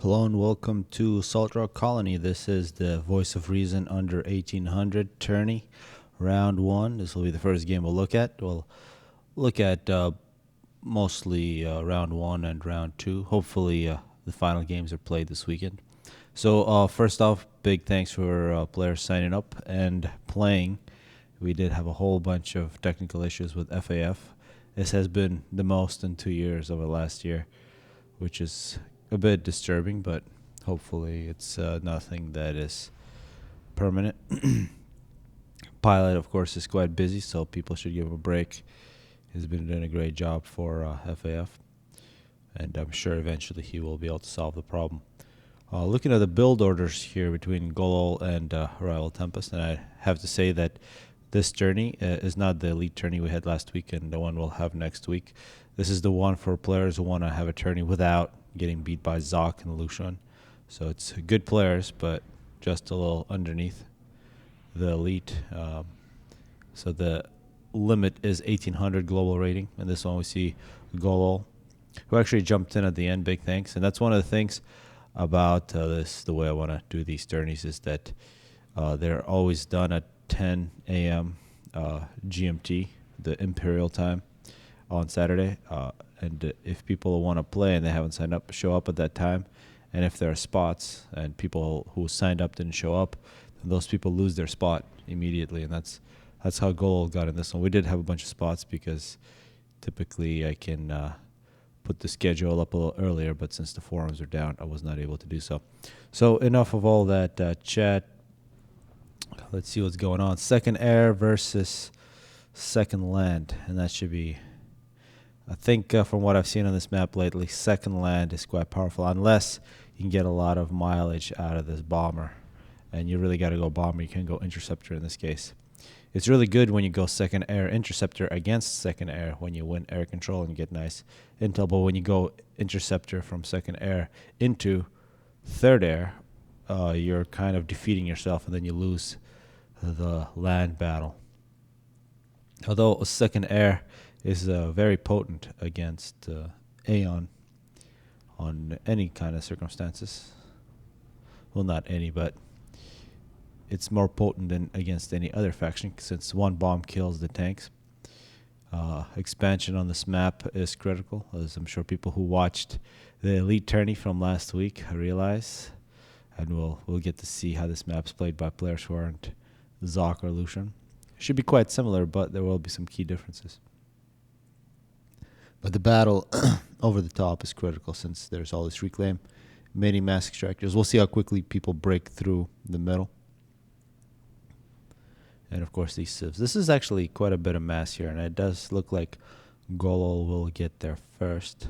Hello and welcome to Salt Rock Colony. This is the Voice of Reason under 1800 tourney, round one. This will be the first game we'll look at. We'll look at mostly round one and round two. Hopefully, the final games are played this weekend. So, first off, big thanks for players signing up and playing. We did have a whole bunch of technical issues with FAF. This has been the most in 2 years over last year, which is a bit disturbing, but hopefully it's nothing that is permanent. Pilot, of course, is quite busy, so people should give him a break. He's been doing a great job for FAF, and I'm sure eventually he will be able to solve the problem. Looking at the build orders here between Golol and Rival Tempest, and I have to say that this tourney is not the elite tourney we had last week and the one we'll have next week. This is the one for players who want to have a tourney without getting beat by Zoc and Lucian. So it's good players, but just a little underneath the elite. So the limit is 1800 global rating. And this one we see Golol, who actually jumped in at the end. Big thanks. And that's one of the things about the way I want to do these tourneys is that they're always done at 10 a.m. GMT, the Imperial time, on Saturday. And if people want to play and they haven't signed up, show up at that time. And if there are spots and people who signed up didn't show up, then those people lose their spot immediately. And that's how Goal got in this one. We did have a bunch of spots because typically I can put the schedule up a little earlier, but since the forums are down, I was not able to do so. So enough of all that chat. Let's see what's going on. Second air versus second land, and that should be... I think from what I've seen on this map lately, second land is quite powerful, unless you can get a lot of mileage out of this bomber. And you really got to go bomber. You can't go interceptor in this case. It's really good when you go second air interceptor against second air when you win air control and get nice intel. But when you go interceptor from second air into third air, you're kind of defeating yourself, and then you lose the land battle. Although a second air is very potent against Aeon on any kind of circumstances. Well, not any, but it's more potent than against any other faction since one bomb kills the tanks. Expansion on this map is critical, as I'm sure people who watched the Elite tourney from last week realize. And we'll get to see how this map's played by players who aren't Zoc or Lucian. It should be quite similar, but there will be some key differences. But the battle over the top is critical since there's all this reclaim, many mass extractors. We'll see how quickly people break through the middle. And of course these civs. This is actually quite a bit of mass here, and it does look like Golol will get there first.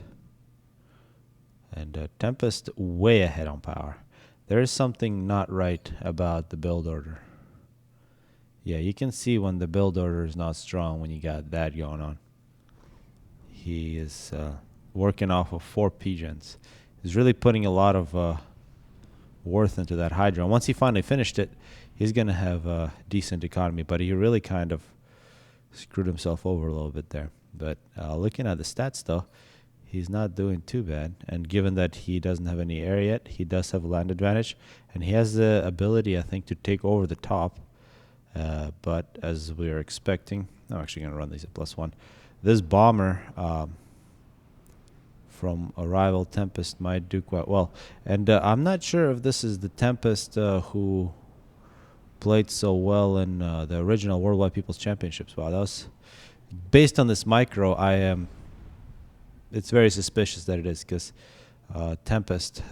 And Tempest way ahead on power. There is something not right about the build order. Yeah, you can see when the build order is not strong when you got that going on. He is working off of 4 pigeons. He's really putting a lot of worth into that Hydra. And once he finally finished it, he's going to have a decent economy. But he really kind of screwed himself over a little bit there. But looking at the stats, though, he's not doing too bad. And given that he doesn't have any air yet, he does have a land advantage. And he has the ability, I think, to take over the top. But as we are expecting, I'm actually going to run these at +1. This bomber from a rival Tempest might do quite well. And I'm not sure if this is the Tempest who played so well in the original Worldwide People's Championships. Wow, that was... Based on this micro, it's very suspicious that it is, because Tempest,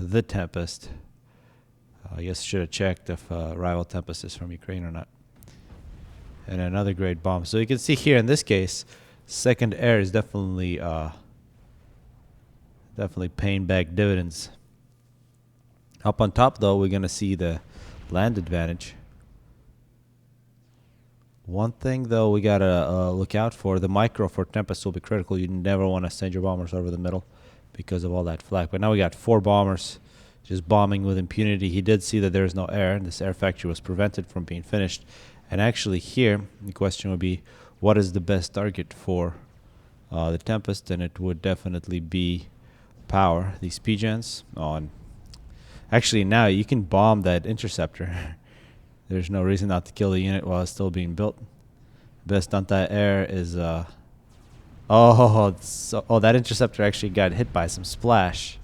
I guess should have checked if rival Tempest is from Ukraine or not. And another great bomb. So you can see here in this case, second air is definitely paying back dividends. Up on top, though, we're going to see the land advantage. One thing, though, we got to look out for, the micro for Tempest will be critical. You never want to send your bombers over the middle because of all that flak. But now we got 4 bombers just bombing with impunity. He did see that there is no air, and this air factory was prevented from being finished. And actually here, the question would be, what is the best target for the Tempest? And it would definitely be power. These P-gens on Actually, now you can bomb that interceptor. There's no reason not to kill the unit while it's still being built. Best anti-air is that interceptor actually got hit by some splash,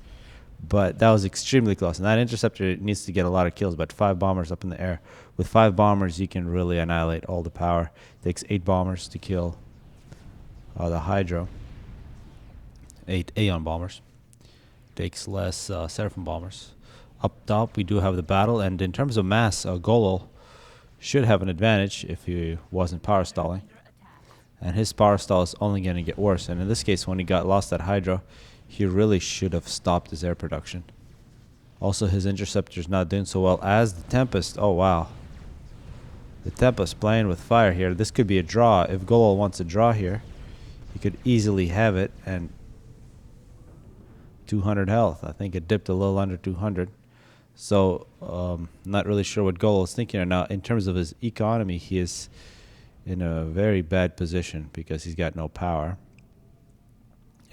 but that was extremely close. And that interceptor needs to get a lot of kills. But 5 bombers up in the air. With 5 bombers, you can really annihilate all the power. It takes 8 bombers to kill the Hydro. 8 Aeon bombers. Takes less Seraphim bombers. Up top, we do have the battle, and in terms of mass, Golol should have an advantage if he wasn't power stalling. And his power stall is only going to get worse. And in this case, when he got lost at Hydro, he really should have stopped his air production. Also, his interceptor's not doing so well as the Tempest. Oh, wow. The Tempest playing with fire here. This could be a draw. If Golol wants a draw here, he could easily have it. And 200 health. I think it dipped a little under 200. So, not really sure what Golol is thinking right now. In terms of his economy, he is in a very bad position because he's got no power.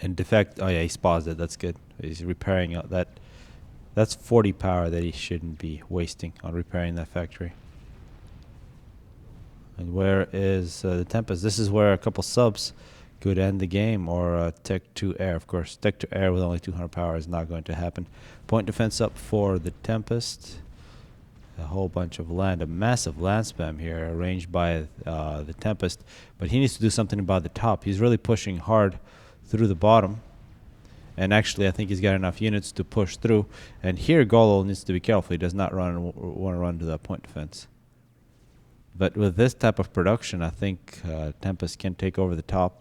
And defect, oh yeah, he's paused it. That's good. He's repairing that. That's 40 power that he shouldn't be wasting on repairing that factory. And where is the Tempest? This is where a couple subs could end the game, or Tech 2 Air, of course. Tech 2 Air with only 200 power is not going to happen. Point defense up for the Tempest. A whole bunch of land, a massive land spam here arranged by the Tempest. But he needs to do something about the top. He's really pushing hard through the bottom. And actually, I think he's got enough units to push through. And here, Golol needs to be careful. He does not want to run to that point defense. But with this type of production, I think Tempest can take over the top.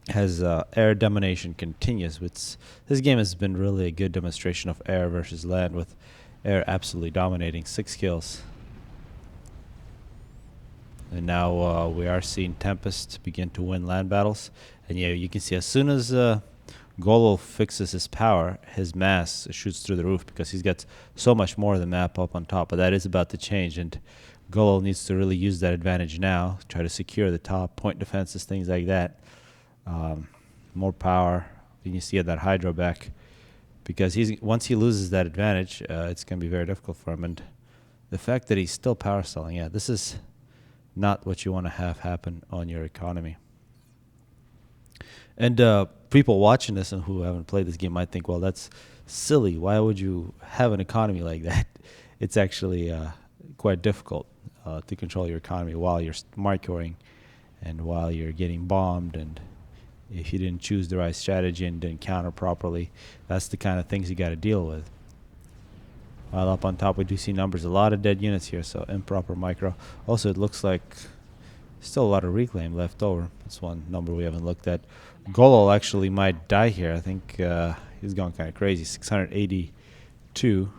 As air domination continues. This game has been really a good demonstration of air versus land, with air absolutely dominating. 6 kills. And now we are seeing Tempest begin to win land battles. And yeah, you can see as soon as Golol fixes his power, his mass shoots through the roof because he's got so much more of the map up on top. But that is about to change, and Golol needs to really use that advantage now, try to secure the top, point defenses, things like that. More power. You can see that Hydro back, because once he loses that advantage, it's going to be very difficult for him. And the fact that he's still power stalling, yeah, this is not what you want to have happen on your economy. And people watching this and who haven't played this game might think, well, that's silly. Why would you have an economy like that? It's actually quite difficult to control your economy while you're microing and while you're getting bombed, and if you didn't choose the right strategy and didn't counter properly, that's the kind of things you got to deal with. While up on top, we do see numbers, a lot of dead units here, so improper micro. Also, it looks like still a lot of reclaim left over. That's one number we haven't looked at. Golol actually might die here. I think he's going kind of crazy. 682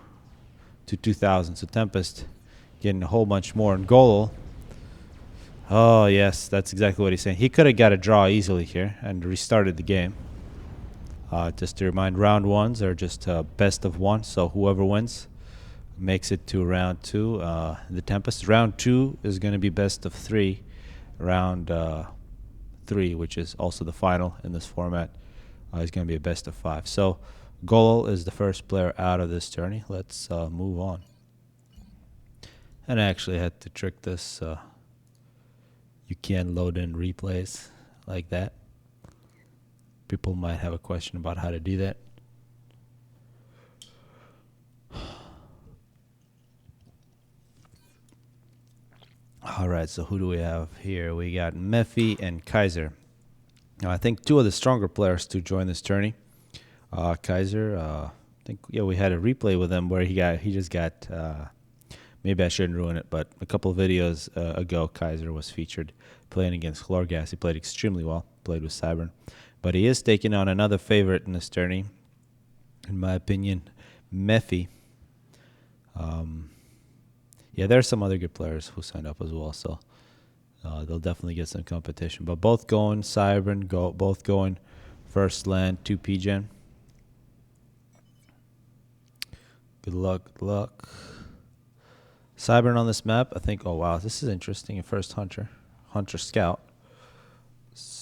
to 2,000. So Tempest getting a whole bunch more. And Golol, oh, yes, that's exactly what he's saying. He could have got a draw easily here and restarted the game. Just to remind, round ones are just best of one, so whoever wins makes it to round 2. The Tempest. Round 2 is going to be best of 3. Round 3, which is also the final in this format, is going to be a best of 5. So Golol is the first player out of this tourney. Let's move on. And I actually had to trick this. You can load in replays like that. People might have a question about how to do that. All right, so who do we have here? We got Mephy and Kaiser. Now, I think 2 of the stronger players to join this tourney. Kaiser, I think we had a replay with him where he just got. Maybe I shouldn't ruin it, but a couple of videos ago, Kaiser was featured playing against Chlorgas. He played extremely well. Played with Cybern, but he is taking on another favorite in this tourney, in my opinion, Mephy. Yeah, there are some other good players who signed up as well, so they'll definitely get some competition. But both going Cybern, both going first land 2P gen. Good luck, good luck. Cybern on this map, I think, oh wow, this is interesting. A first Hunter Scout.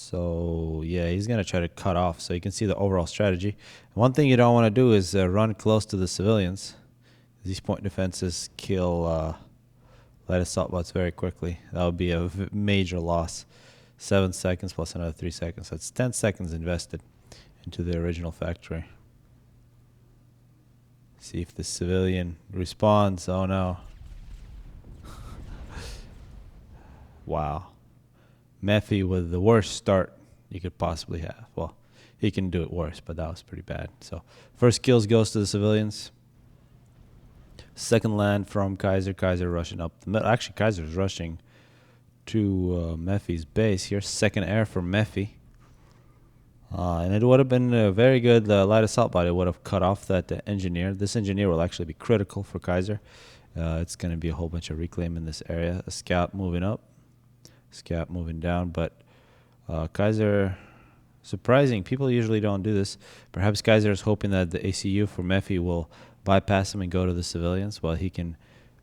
So yeah, he's gonna try to cut off. So you can see the overall strategy. One thing you don't want to do is run close to the civilians. These point defenses kill light assault bots very quickly. That would be a major loss. 7 seconds plus another 3 seconds. That's 10 seconds invested into the original factory. See if the civilian responds. Oh no. Wow. Mephy with the worst start you could possibly have. Well, he can do it worse, but that was pretty bad. So first kills goes to the civilians. Second land from Kaiser. Kaiser rushing up the middle. Actually, Kaiser's rushing to Mephy's base here. Second air for Mephy. And it would have been a very good light assault bot. It would have cut off that engineer. This engineer will actually be critical for Kaiser. It's going to be a whole bunch of reclaim in this area. A scout moving up. Scout moving down. But Kaiser, surprising. People usually don't do this. Perhaps Kaiser is hoping that the ACU for Mephy will bypass him and go to the civilians while he can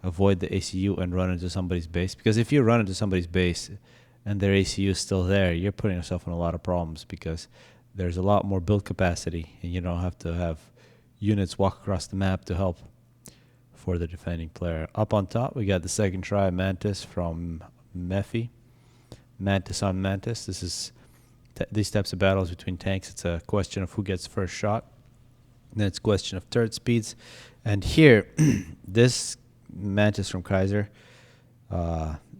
avoid the ACU and run into somebody's base. Because if you run into somebody's base and their ACU is still there, you're putting yourself in a lot of problems because there's a lot more build capacity and you don't have to have units walk across the map to help for the defending player. Up on top, we got the second try Mantis from Mephy. Mantis on Mantis. This is these types of battles between tanks. It's a question of who gets first shot. Then it's a question of turret speeds. And here, this Mantis from Kaiser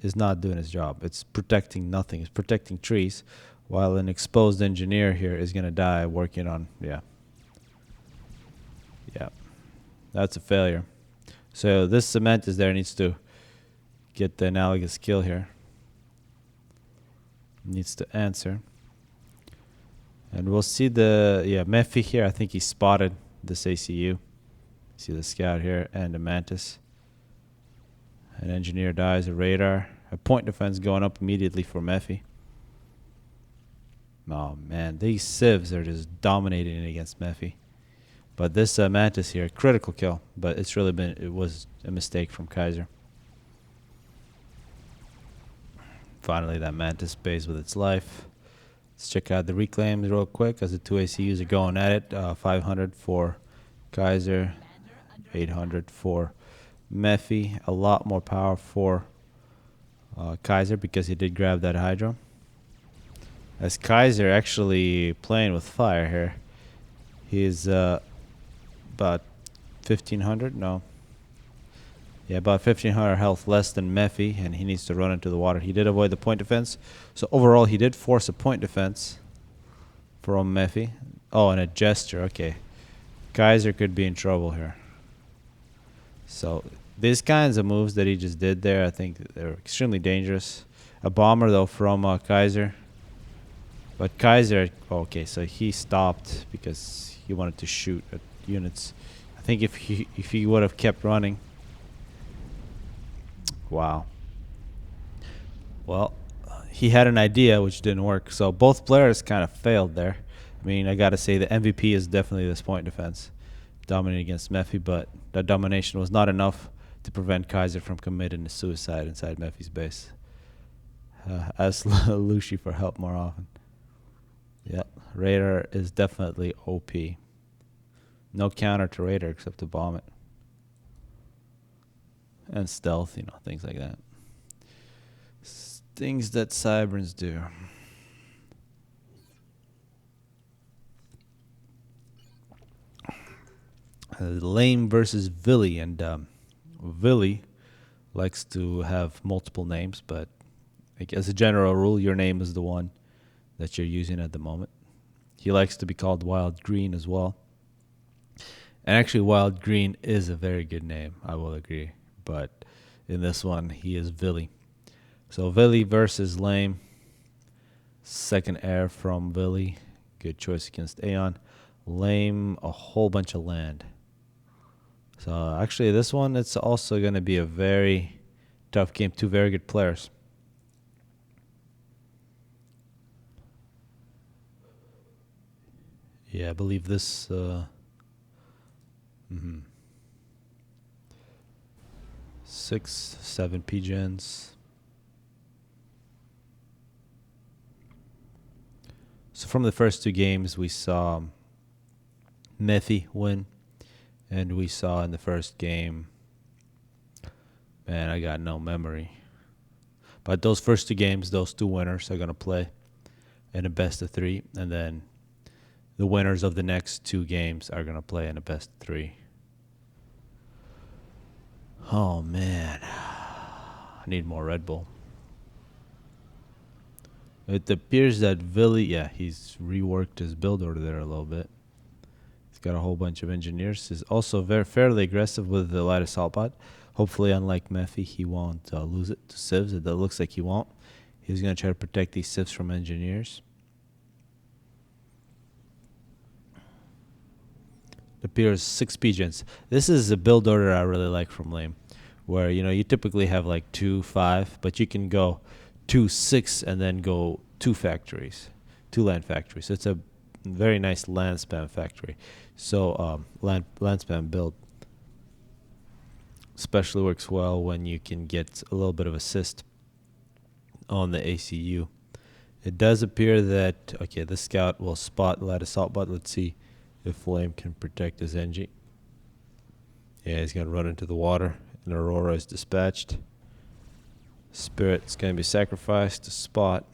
is not doing his job. It's protecting nothing. It's protecting trees, while an exposed engineer here is going to die working on, yeah. That's a failure. So this Mantis there needs to get the analogous kill here. Needs to answer. And we'll see the, Mephy here. I think he spotted this ACU. See the scout here and the Mantis. An engineer dies, a radar. A point defense going up immediately for Mephy. Oh man, these civs are just dominating against Mephy. But this Mantis here, critical kill. But it's really been, it was a mistake from Kaiser. Finally, that Mantis pays with its life. Let's check out the reclaims real quick as the two ACUs are going at it. 500 for Kaiser, 800 for Mephy. A lot more power for Kaiser because he did grab that Hydro. As Kaiser actually playing with fire here. He's about 1,500, no. Yeah, about 1,500 health less than Mephy, and he needs to run into the water. He did avoid the point defense. So overall, he did force a point defense from Mephy. Oh, and a gesture, okay. Kaiser could be in trouble here. So these kinds of moves that he just did there, I think they're extremely dangerous. A bomber, though, from Kaiser. But Kaiser, okay, so he stopped because he wanted to shoot at units. I think if he would have kept running. Wow. Well, he had an idea which didn't work. So both players kind of failed there. I mean, I got to say the MVP is definitely this point defense. Dominating against Mephy, but that domination was not enough to prevent Kaiser from committing a suicide inside Mephy's base. Ask Lucy for help more often. Yep, Radar is definitely OP. No counter to Radar except to bomb it. And stealth, things like that. Things that Cyberns do. Lame versus Villy, and Villy likes to have multiple names, but as a general rule, your name is the one that you're using at the moment. He likes to be called Wild Green as well. And actually, Wild Green is a very good name, I will agree. But in this one, he is Villy. So Villy versus Lame. Second air from Villy. Good choice against Aeon. Lame, a whole bunch of land. So actually, this one, it's also going to be a very tough game. Two very good players. Yeah, I believe this... 6, 7 PGens. So from the first two games, we saw Mephy win, and we saw in the first game, man, I got no memory. But those first two games, those two winners are going to play in a best of three, and then the winners of the next two games are going to play in a best of three. Oh, man. I need more Red Bull. It appears that Villy, yeah, he's reworked his build order there a little bit. He's got a whole bunch of engineers. He's also fairly aggressive with the light assault pod. Hopefully, unlike Mephy, he won't lose it to civs. It looks like he won't. He's going to try to protect these civs from engineers. It appears 6 pigeons. This is a build order I really like from Lame, where you typically have like 2, 5, but you can go 2, 6, and then go 2 factories, 2 land factories. It's a very nice land spam factory. So land spam build especially works well when you can get a little bit of assist on the ACU. It does appear that, okay, the scout will spot light assault, but let's see if Flame can protect his NG. Yeah, he's going to run into the water, and Aurora is dispatched. Spirit's going to be sacrificed to spot.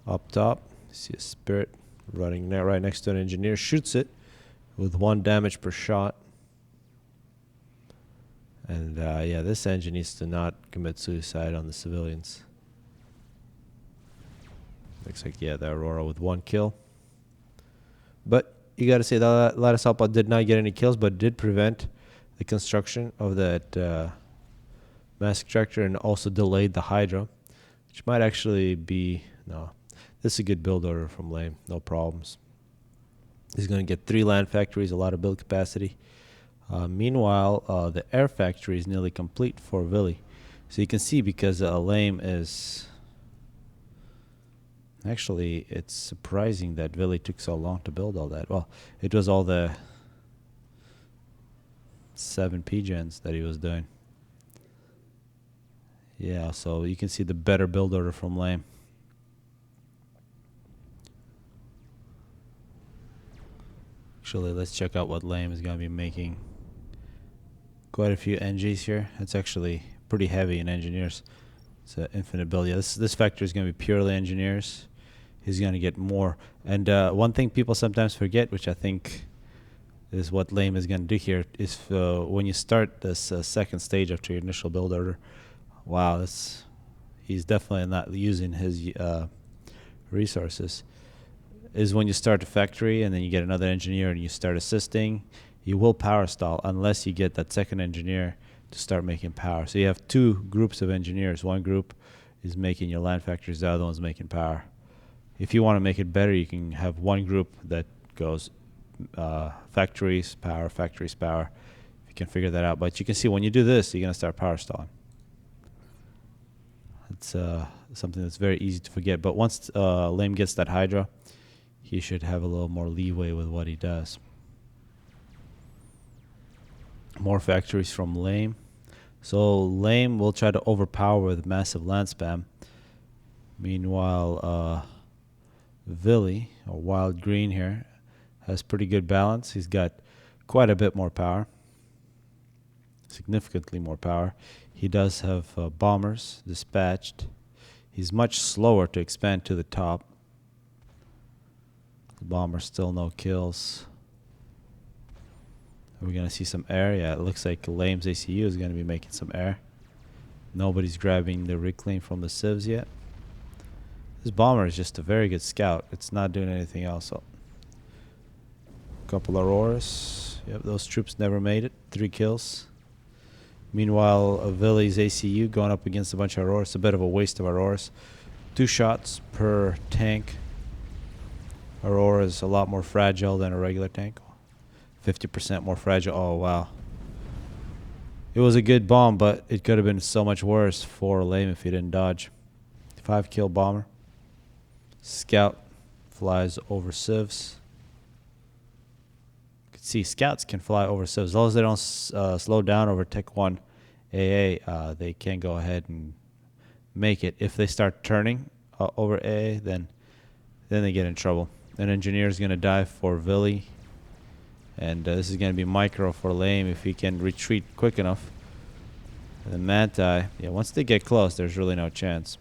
Up top, see a Spirit running right next to an engineer, shoots it with 1 damage per shot. And yeah, this engine needs to not commit suicide on the civilians. Looks like, yeah, the Aurora with 1 kill. But you got to say that light assault pod did not get any kills, but did prevent the construction of that mass extractor and also delayed the Hydra, which might actually be, no, this is a good build order from Lame, no problems. He's going to get 3 land factories, a lot of build capacity. Meanwhile, the air factory is nearly complete for Villy. So you can see, because Lame is... Actually, it's surprising that Villy took so long to build all that. Well, it was all the 7 P-gens that he was doing. Yeah, so you can see the better build order from Lame. Actually, let's check out what Lame is going to be making. Quite a few NGs here. It's actually pretty heavy in engineers. It's an infinite build. Yeah, this factory is going to be purely engineers. He's going to get more. And one thing people sometimes forget, which I think is what Lame is going to do here, is when you start this second stage after your initial build order, wow, he's definitely not using his resources. Is when you start a factory and then you get another engineer and you start assisting, you will power stall unless you get that second engineer to start making power. So you have 2 groups of engineers. One group is making your land factories, the other one's making power. If you want to make it better, you can have one group that goes factories, power, factories, power. If you can figure that out. But you can see when you do this, you're going to start power stalling. It's something that's very easy to forget. But once Lame gets that Hydra, he should have a little more leeway with what he does. More factories from Lame. So Lame will try to overpower with massive land spam. Meanwhile, Villy, or Wild Green here, has pretty good balance. He's got quite a bit more power. Significantly more power. He does have bombers dispatched. He's much slower to expand to the top. The bomber still no kills. Are we going to see some air? Yeah, it looks like Lame's ACU is going to be making some air. Nobody's grabbing the reclaim from the civs yet. This bomber is just a very good scout. It's not doing anything else. So, couple Auroras. Yep, those troops never made it. 3 kills. Meanwhile, Villy's ACU going up against a bunch of Auroras. A bit of a waste of Auroras. 2 shots per tank. Aurora is a lot more fragile than a regular tank. 50% more fragile. Oh, wow. It was a good bomb, but it could have been so much worse for Lame if he didn't dodge. 5 kill bomber. Scout flies over civs. You can see scouts can fly over civs. As long as they don't slow down over Tech 1 AA, they can go ahead and make it. If they start turning over A, then they get in trouble. An engineer is going to die for Villy. And this is going to be micro for Lame if he can retreat quick enough. And the Manti, yeah, once they get close, there's really no chance.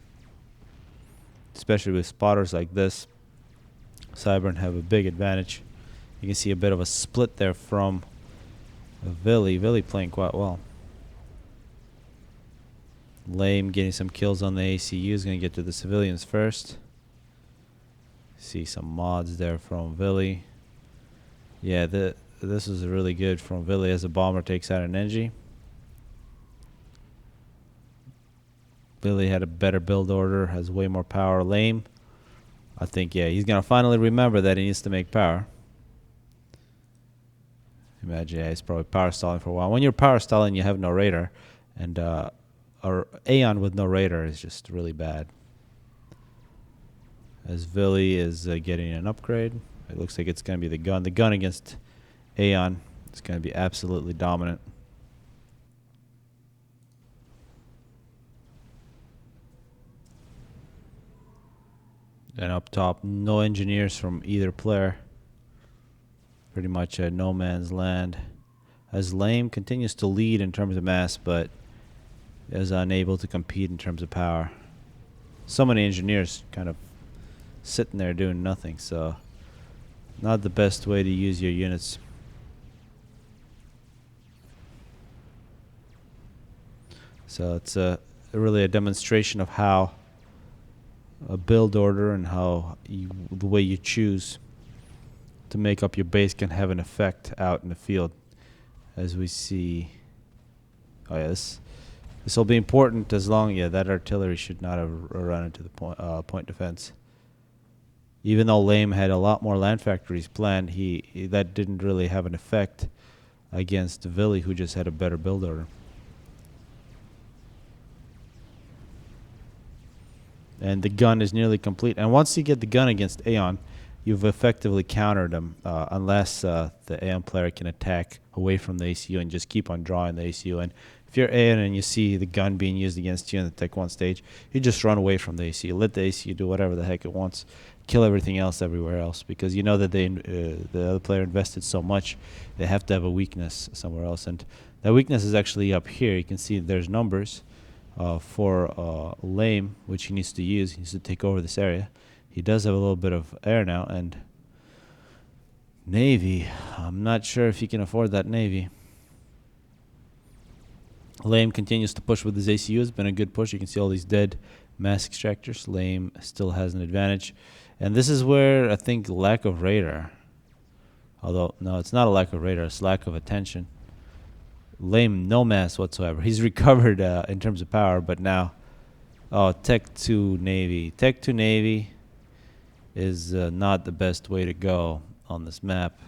Especially with spotters like this. Cybern have a big advantage. You can see a bit of a split there from Villy. Villy playing quite well. Lame getting some kills on the ACU is going to get to the civilians first. See some mods there from Villy. Yeah, this is really good from Villy as a bomber takes out an Engie. Villy had a better build order, has way more power. Lame, I think, yeah, he's going to finally remember that he needs to make power. Imagine, yeah, he's probably power stalling for a while. When you're power stalling, you have no radar. And or Aeon with no radar is just really bad. As Villy is getting an upgrade. It looks like it's going to be the gun. The gun against Aeon is going to be absolutely dominant. And up top, no engineers from either player. Pretty much a no man's land. As Lame continues to lead in terms of mass, but is unable to compete in terms of power. So many engineers kind of sitting there doing nothing, so not the best way to use your units. So it's really a demonstration of how a build order and how the way you choose to make up your base can have an effect out in the field. As we see, oh yeah, this will be important as long, yeah, that artillery should not have run into the point defense. Even though Lame had a lot more land factories planned, that didn't really have an effect against Villy, who just had a better build order. And the gun is nearly complete. And once you get the gun against Aeon, you've effectively countered them, unless the Aeon player can attack away from the ACU and just keep on drawing the ACU. And if you're Aeon and you see the gun being used against you in the Tech 1 stage, you just run away from the ACU. Let the ACU do whatever the heck it wants. Kill everything else everywhere else, because you know that the other player invested so much, they have to have a weakness somewhere else. And that weakness is actually up here. You can see there's numbers for Lame, which he needs to use. He needs to take over this area. He does have a little bit of air now, and Navy, I'm not sure if he can afford that Navy. Lame continues to push with his ACU. It's been a good push. You can see all these dead mass extractors. Lame still has an advantage. And this is where I think lack of radar, although no, it's not a lack of radar, it's lack of attention. Lame, no mass whatsoever. He's recovered in terms of power, but now, Tech 2 Navy. Tech 2 Navy is not the best way to go on this map.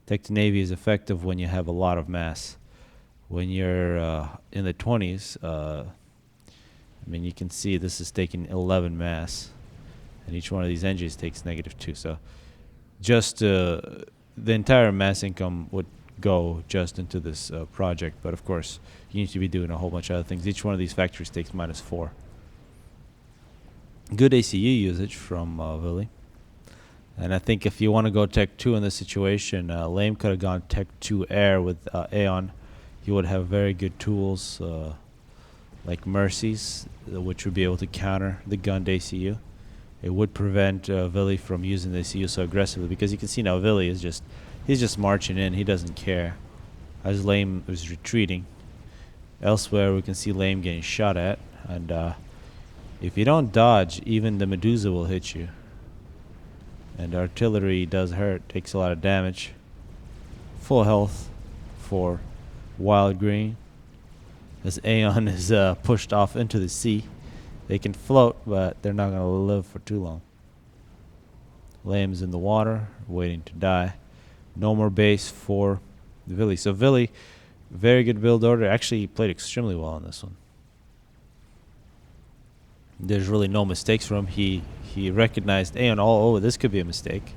Tech 2 Navy is effective when you have a lot of mass. When you're in the 20s, I mean, you can see this is taking 11 mass, and each one of these engines takes -2. So just the entire mass income would go just into this project. But of course, you need to be doing a whole bunch of other things. Each one of these factories takes -4. Good ACU usage from Villy. And I think if you want to go Tech 2 in this situation, Lame could have gone Tech 2 Air with Aeon. He would have very good tools like Mercies, which would be able to counter the gunned ACU. It would prevent Villy from using the ACU so aggressively, because you can see now Villy is he's just marching in. He doesn't care. As Lame is retreating. Elsewhere, we can see Lame getting shot at, and if you don't dodge, even the Medusa will hit you. And artillery does hurt, takes a lot of damage. Full health for Wild Green. As Aeon is pushed off into the sea. They can float, but they're not going to live for too long. Lame's in the water, waiting to die. No more base for Villy. So Villy, very good build order. Actually, he played extremely well on this one. There's really no mistakes for him. He recognized Aeon. Oh, this could be a mistake.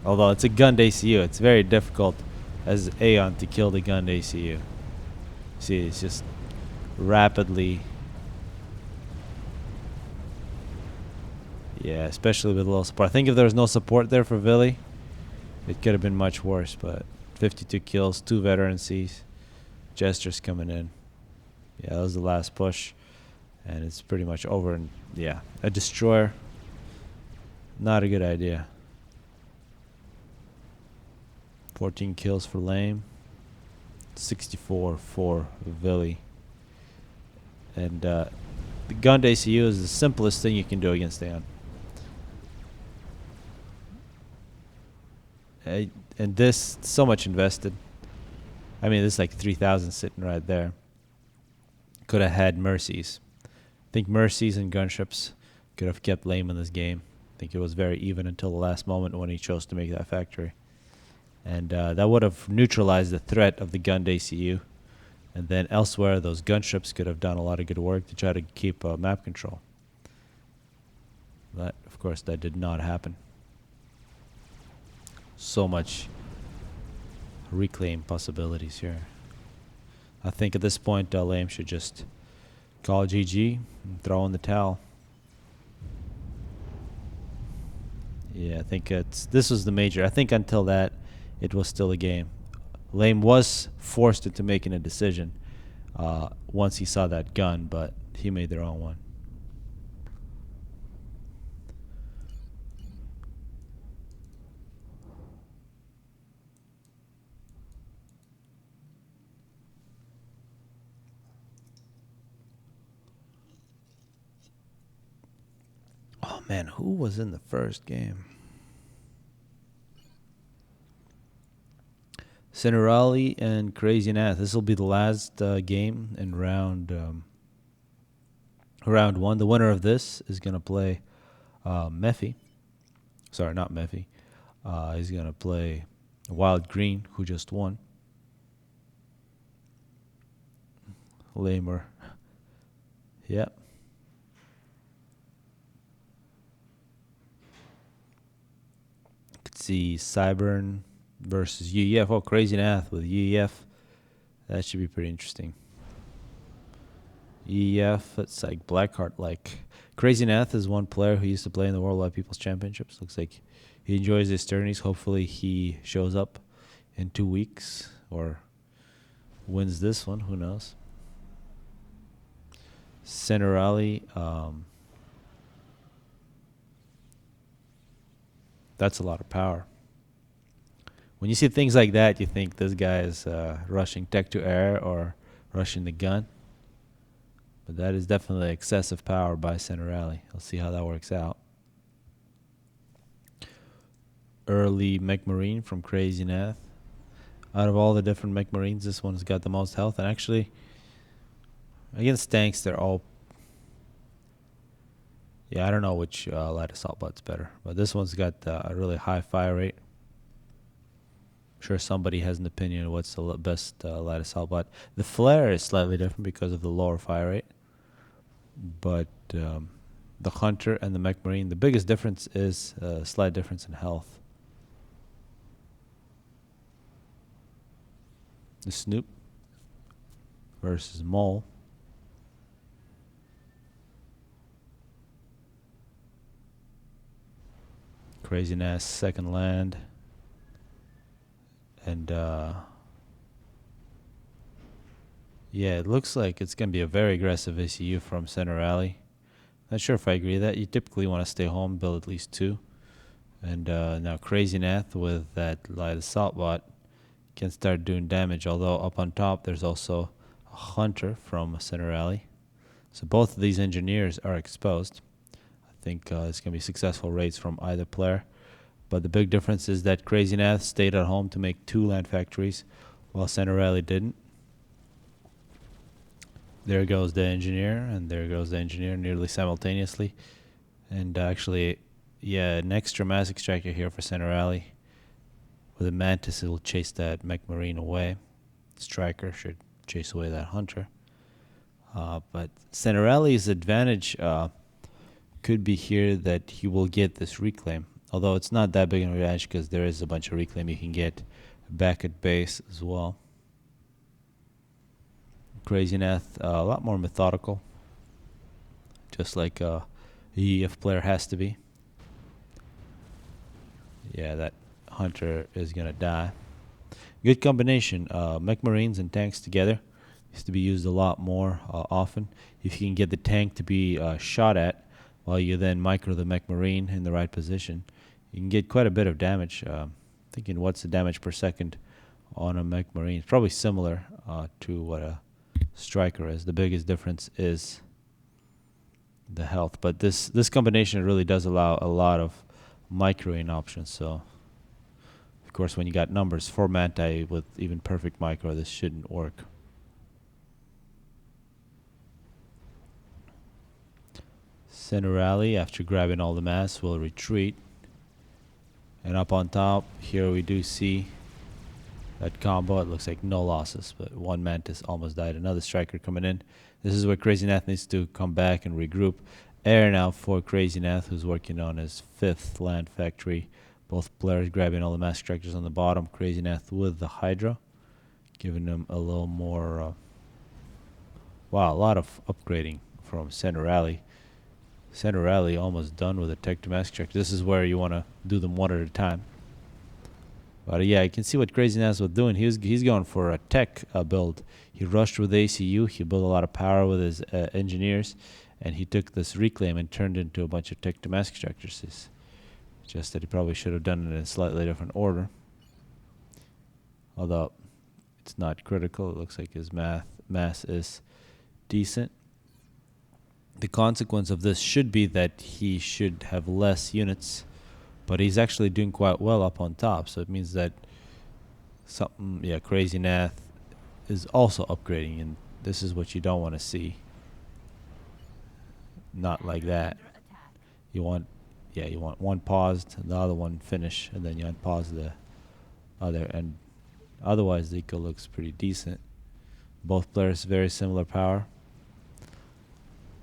Although it's a gunned ACU, it's very difficult as Aeon to kill the gunned ACU. See, it's just rapidly Yeah, especially with a little support. I think if there was no support there for Vili, it could have been much worse. But 52 kills, 2 veteran Cs, Gestures coming in. Yeah, that was the last push, and it's pretty much over. And yeah, a destroyer, not a good idea. 14 kills for Lame, 64 for Vili. And the gunned ACU is the simplest thing you can do against Aeon. And this, so much invested. I mean, this is like 3,000 sitting right there. Could have had Mercies. I think Mercies and Gunships could have kept Lame in this game. I think it was very even until the last moment when he chose to make that factory. And that would have neutralized the threat of the gunned ACU. And then elsewhere, those gunships could have done a lot of good work to try to keep map control. But, of course, that did not happen. So much reclaim possibilities here. I think at this point, Lame should just call GG and throw in the towel. Yeah, I think this was the major. I think until that, it was still a game. Lame was forced into making a decision once he saw that gun, but he made the wrong one. Oh, man, who was in the first game? Cinerali and Crazy Neth. This will be the last game in round 1. The winner of this is going to play Mephy. Sorry, not Mephy. He's going to play Wild Green, who just won. Lamer. Yep. Could see Cyburn versus UEF. Oh, Crazy Neth with UEF. That should be pretty interesting. UEF, it's like Blackheart. Like Crazy Neth is one player who used to play in the Worldwide People's Championships. Looks like he enjoys his tourneys. Hopefully he shows up in 2 weeks or wins this one. Who knows? Cinerali, that's a lot of power. When you see things like that, you think this guy is rushing tech to air or rushing the gun. But that is definitely excessive power by Cinerali. We'll see how that works out. Early Mech Marine from Crazy Neth. Out of all the different Mech Marines, this one's got the most health. And actually, against tanks, they're all... Yeah, I don't know which light assault bot's better. But this one's got a really high fire rate. I'm sure somebody has an opinion of what's the best light assault bot. The flare is slightly different because of the lower fire rate. But the Hunter and the Mech Marine, the biggest difference is a slight difference in health. The Snoop versus Mole. Craziness, second land. And yeah, it looks like it's going to be a very aggressive ACU from Center Rally. Not sure if I agree with that. You typically want to stay home, build at least 2. And now Crazy Neth with that light assault bot can start doing damage, although up on top there's also a Hunter from Center Rally. So both of these engineers are exposed. I think it's going to be successful raids from either player. But the big difference is that Crazy Neth stayed at home to make 2 land factories, while Center Rally didn't. There goes the engineer, and there goes the engineer nearly simultaneously. And actually, yeah, an extra mass extractor here for Center Rally. With a Mantis, it will chase that Mech Marine away. Striker should chase away that Hunter. But Center Rally's advantage could be here that he will get this reclaim. Although it's not that big an advantage because there is a bunch of reclaim you can get back at base as well. Crazy Neth, a lot more methodical. Just like a EF player has to be. Yeah, that hunter is gonna die. Good combination. Mech Marines and tanks together used to be used a lot more often. If you can get the tank to be shot at while you then micro the Mech Marine in the right position, you can get quite a bit of damage. Thinking what's the damage per second on a Mech Marine? It's probably similar to what a Striker is. The biggest difference is the health. But this combination really does allow a lot of microing options. So, of course, when you got numbers, 4 Manti with even perfect micro, this shouldn't work. Center rally, after grabbing all the mass, will retreat. And up on top, here we do see that combo. It looks like no losses, but one Mantis almost died. Another Striker coming in. This is where Crazy Neth needs to come back and regroup. Air now for Crazy Neth, who's working on his 5th land factory. Both players grabbing all the mass Strikers on the bottom. Crazy Neth with the Hydra, giving them a little more... wow, a lot of upgrading from Center Rally. Center Rally almost done with the Tech to Mass Strikers. This is where you want to do them one at a time. But yeah, you can see what Crazy Neth was doing. He's going for a tech build. He rushed with ACU. He built a lot of power with his engineers, and he took this reclaim and turned into a bunch of tech to mass extractors. It's just that he probably should have done it in a slightly different order. Although it's not critical. It looks like his mass is decent. The consequence of this should be that he should have less units, but he's actually doing quite well up on top. So it means that Crazy Neth is also upgrading, and this is what you don't want to see. Not like that. You want one paused and the other one finish, and then you unpause the other, and otherwise the eco looks pretty decent. Both players very similar power.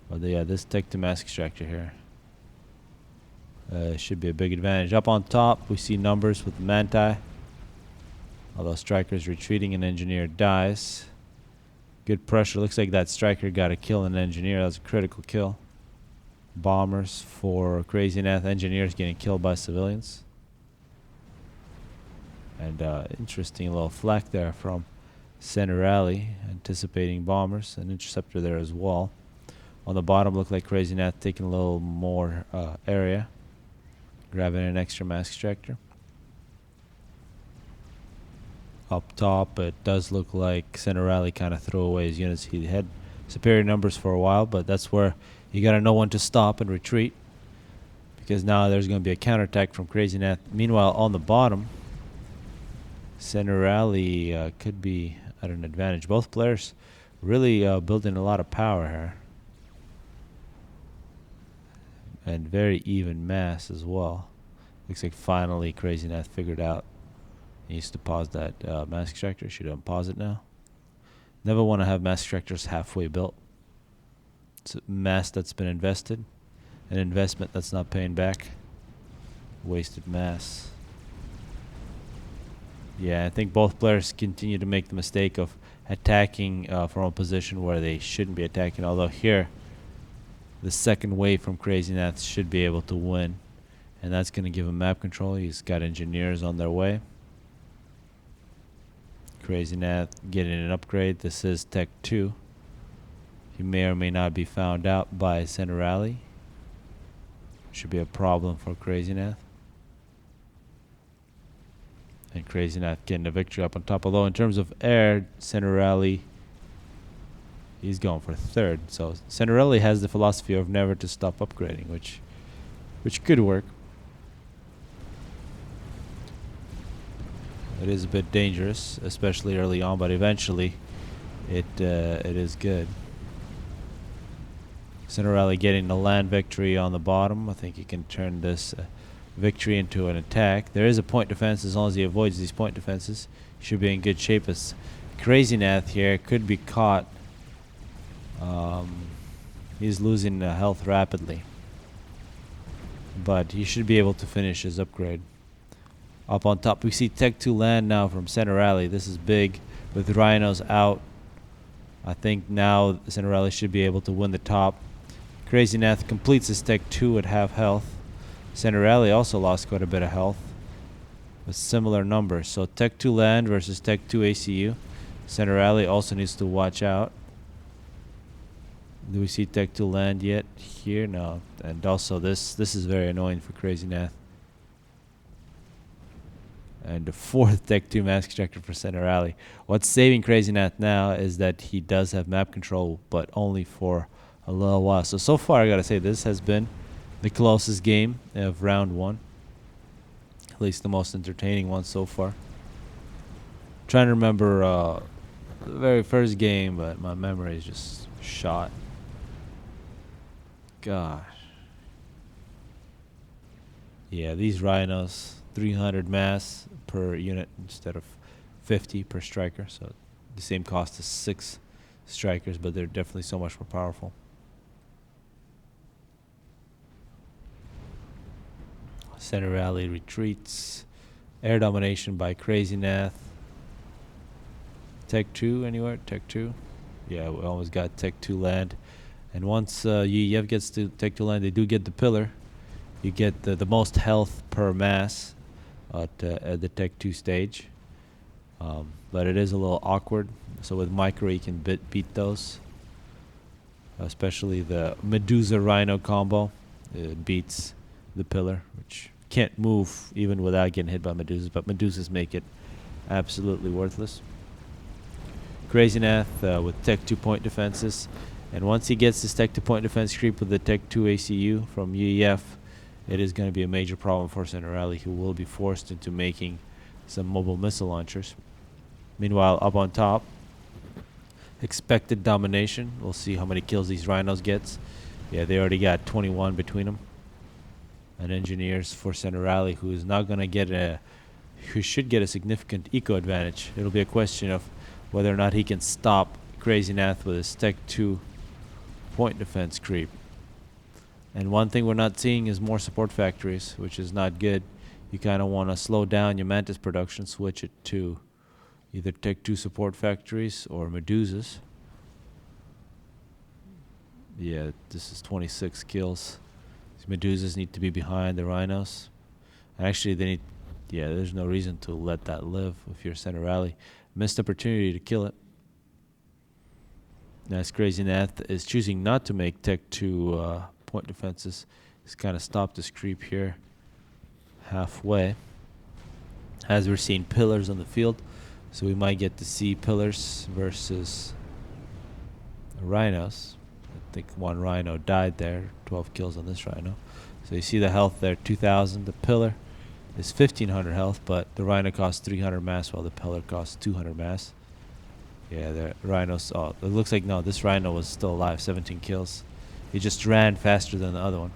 But yeah, this tech to mass extractor here should be a big advantage. Up on top, we see numbers with the Manti. Although Striker's retreating, an engineer dies. Good pressure. Looks like that Striker got a kill an engineer. That was a critical kill. Bombers for Crazy Neth. Engineers getting killed by civilians. And interesting little flak there from Center Rally, anticipating bombers. An interceptor there as well. On the bottom, looked like Crazy Neth taking a little more area, grabbing an extra mass extractor. Up top, it does look like Center Rally kind of threw away his units. He had superior numbers for a while, but that's where you got to know when to stop and retreat, because now there's going to be a counterattack from Crazy Neth. Meanwhile, on the bottom, Center Rally could be at an advantage. Both players really building a lot of power here. And very even mass as well. Looks like finally Crazy Neth figured out he needs to pause that mass extractor. Should unpause it now. Never want to have mass extractors halfway built. It's a mass that's been invested, an investment that's not paying back. Wasted mass. Yeah, I think both players continue to make the mistake of attacking from a position where they shouldn't be attacking. Although here, the second wave from Crazy Neth should be able to win, and that's going to give him map control. He's got engineers on their way. Crazy Neth getting an upgrade. This is Tech 2. He may or may not be found out by Center Rally. Should be a problem for Crazy Neth. And Crazy Neth getting a victory up on top. Although in terms of air, Center Rally, he's going for 3rd. So Center Rally has the philosophy of never to stop upgrading, which could work. It is a bit dangerous, especially early on, but eventually it is good. Center Rally getting the land victory on the bottom. I think he can turn this victory into an attack. There is a point defense. As long as he avoids these point defenses, he should be in good shape. As Crazy Neth here could be caught. He's losing health rapidly, but he should be able to finish his upgrade. Up on top, we see Tech 2 land now from Center Rally. This is big with Rhinos out. I think now Center Rally should be able to win the top. Crazy Neth completes his Tech 2 at half health. Center Rally also lost quite a bit of health. with similar numbers. So Tech 2 land versus Tech 2 ACU. Center Rally also needs to watch out. Do we see Tech 2 land yet here? No. And also this is very annoying for Crazy Neth. And the fourth Tech 2 mass ejector for Center Rally. What's saving Crazy Neth now is that he does have map control, but only for a little while. So far I gotta say this has been the closest game of round one. At least the most entertaining one so far. Trying to remember the very first game, but my memory is just shot. Gosh. Yeah, these rhinos, 300 mass per unit instead of 50 per striker. So the same cost as 6 strikers, but they're definitely so much more powerful. Center Rally retreats. Air domination by Crazy Neth. Tech 2 anywhere? Tech 2? Yeah, we almost got Tech 2 land. And once UEF gets to Tech 2 land, they do get the pillar. You get the most health per mass at the Tech 2 stage. But it is a little awkward. So with Micro, you can beat those. Especially the Medusa Rhino combo. It beats the pillar, which can't move even without getting hit by Medusas. But Medusas make it absolutely worthless. Crazy Neth with Tech 2 point defenses. And once he gets this Tech 2 point defense creep with the Tech 2 ACU from UEF, it is going to be a major problem for Center Rally, who will be forced into making some mobile missile launchers. Meanwhile, up on top, expected domination. We'll see how many kills these rhinos gets. Yeah, they already got 21 between them. And engineers for Center Rally, who is not going to get who should get a significant eco advantage. It'll be a question of whether or not he can stop Crazy Neth with his Tech 2 point defense creep. And one thing we're not seeing is more support factories, which is not good. You kind of want to slow down your Mantis production, switch it to either Tech 2 support factories or Medusas. Yeah, this is 26 kills. These Medusas need to be behind the rhinos. Actually, they need, yeah, there's no reason to let that live if you're Center Rally. Missed opportunity to kill it. As Crazy Neth is choosing not to make Tech 2 point defenses. He's kind of stopped this creep here halfway. As we're seeing pillars on the field, so we might get to see pillars versus rhinos. I think one rhino died there. 12 kills on this rhino. So you see the health there, 2,000. The pillar is 1,500 health, but the rhino costs 300 mass while the pillar costs 200 mass. Yeah, the rhinos. Oh, it looks like no, this rhino was still alive. 17 kills. He just ran faster than the other one.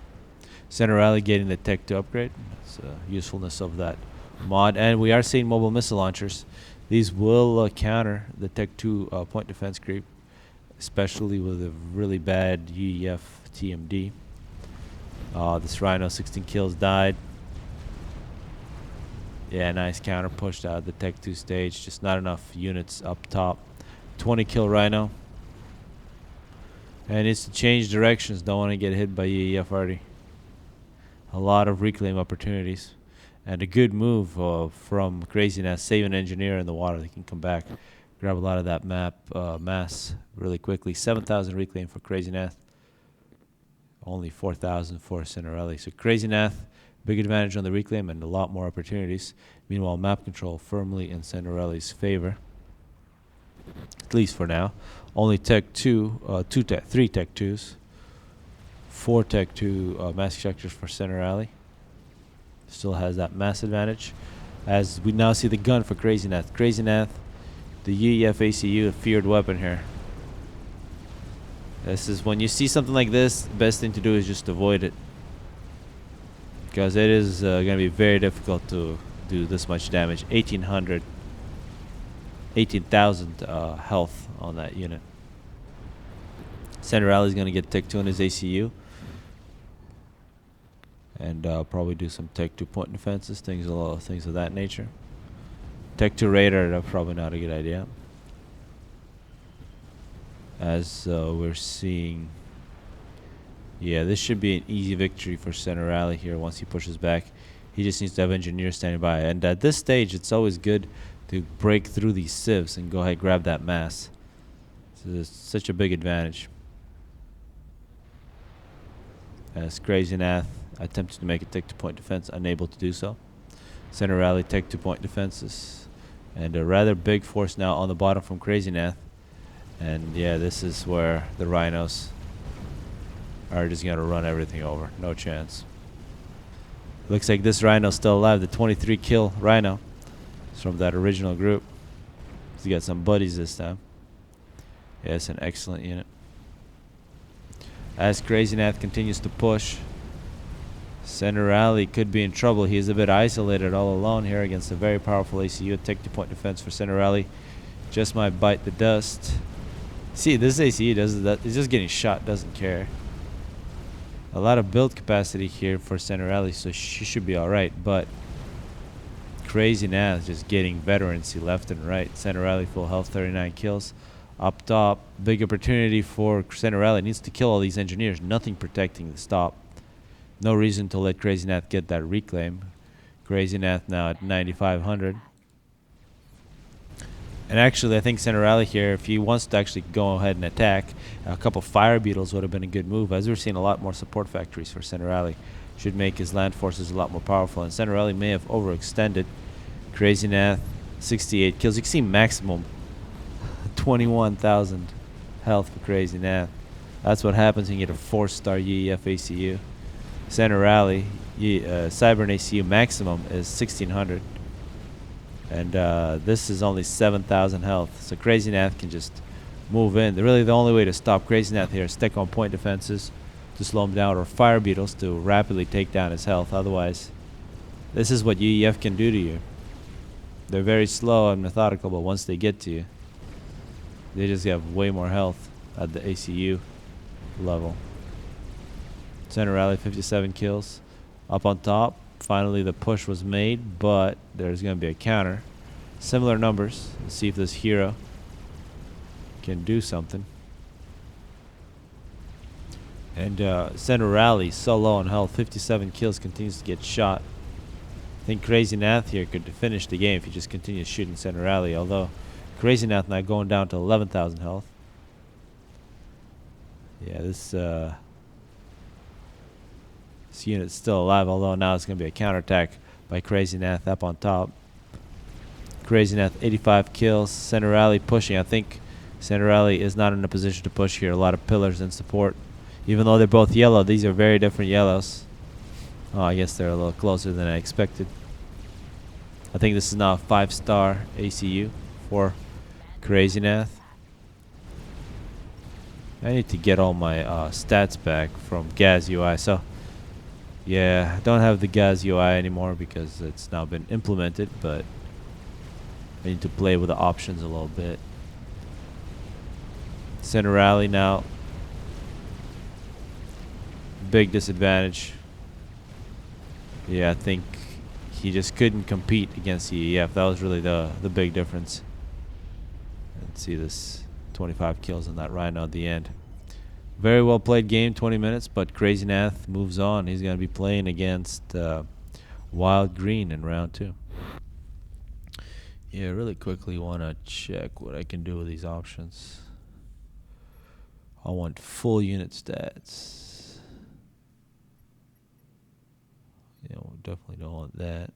Center Rally getting the Tech 2 upgrade. That's the usefulness of that mod. And we are seeing mobile missile launchers. These will counter the Tech 2 point defense creep, especially with a really bad UEF TMD. This rhino, 16 kills, died. Yeah, nice counter pushed out the Tech 2 stage. Just not enough units up top. 20 kill rhino. And it's to change directions. Don't want to get hit by UEF already. A lot of reclaim opportunities. And a good move from Crazy Neth. Save an engineer in the water. They can come back, grab a lot of that mass really quickly. 7,000 reclaim for Crazy Neth. Only 4,000 for Center Rally. So Crazy Neth, big advantage on the reclaim and a lot more opportunities. Meanwhile, map control firmly in Center Rally's favor. At least for now. Only Tech 2, 3 Tech 2s. 4 Tech 2 mass ejectors for Center Rally. Still has that mass advantage. As we now see the gun for Crazy Neth. Crazy Neth, the UEF ACU, a feared weapon here. This is when you see something like this, the best thing to do is just avoid it. Because it is going to be very difficult to do this much damage. 18,000 health on that unit. Center Rally is going to get Tech 2 on his ACU. And probably do some Tech 2 point defenses, a lot of things of that nature. Tech 2 radar, that's probably not a good idea. As we're seeing, yeah, this should be an easy victory for Center Rally here once he pushes back. He just needs to have engineers standing by. And at this stage, it's always good to break through these sieves and go ahead and grab that mass. So it's such a big advantage. As Crazy Neth attempted to make a take 2-point defense, unable to do so. Center Rally take 2-point defenses. And a rather big force now on the bottom from Crazy Neth. And yeah, this is where the Rhinos are just going to run everything over. No chance. Looks like this Rhino's still alive. The 23 kill Rhino is from that original group. He's got some buddies this time. Yeah, it's an excellent unit. As Crazy Neth continues to push, Center Rally could be in trouble. He is a bit isolated all alone here against a very powerful ACU. Take 2-point defense for Center Rally. Just might bite the dust. See, this ACU does that. He's just getting shot, doesn't care. A lot of build capacity here for Center Rally, so she should be alright. But Crazy Neth just getting veterancy left and right. Center Rally full health, 39 kills. Up top, big opportunity for Center Rally. Needs to kill all these engineers. Nothing protecting the stop. No reason to let Crazy Neth get that reclaim. Crazy Neth now at 9,500. And actually, I think Center Rally here, if he wants to actually go ahead and attack, a couple Fire Beetles would have been a good move. As we're seeing a lot more support factories for Center Rally. Should make his land forces a lot more powerful. And Center Rally may have overextended. Crazy Neth, 68 kills. You can see maximum 21,000 health for Crazy Neth. That's what happens when you get a 4-star UEF ACU. Center Rally, Cyber ACU maximum is 1,600. And this is only 7,000 health. So Crazy Neth can just move in. Really, the only way to stop Crazy Neth here is stick on point defenses to slow him down, or Fire Beetles to rapidly take down his health. Otherwise, this is what UEF can do to you. They're very slow and methodical, but once they get to you, they just have way more health at the ACU level. Center Rally, 57 kills. Up on top, finally the push was made, but there's going to be a counter. Similar numbers. Let's see if this hero can do something. And Center Rally, so low on health, 57 kills, continues to get shot. I think Crazy Neth here could finish the game if he just continues shooting Center Rally, although Crazy Neth now going down to 11,000 health. Yeah, this unit's still alive, although now it's going to be a counterattack by Crazy Neth up on top. Crazy Neth, 85 kills. Center Rally pushing. I think Center Rally is not in a position to push here. A lot of pillars in support. Even though they're both yellow, these are very different yellows. Oh, I guess they're a little closer than I expected. I think this is now a 5-star ACU for Crazy Neth. I need to get all my stats back from Gaz UI. So, yeah, I don't have the Gaz UI anymore because it's now been implemented, but I need to play with the options a little bit. Center Rally now. Big disadvantage. Yeah, I think he just couldn't compete against EEF. That was really the big difference. Let's see this 25 kills on that Rhino at the end. Very well played game, 20 minutes, but Crazy Neth moves on. He's going to be playing against Wild Green in round 2. Yeah, really quickly want to check what I can do with these options. I want full unit stats. Yeah, we definitely don't want that.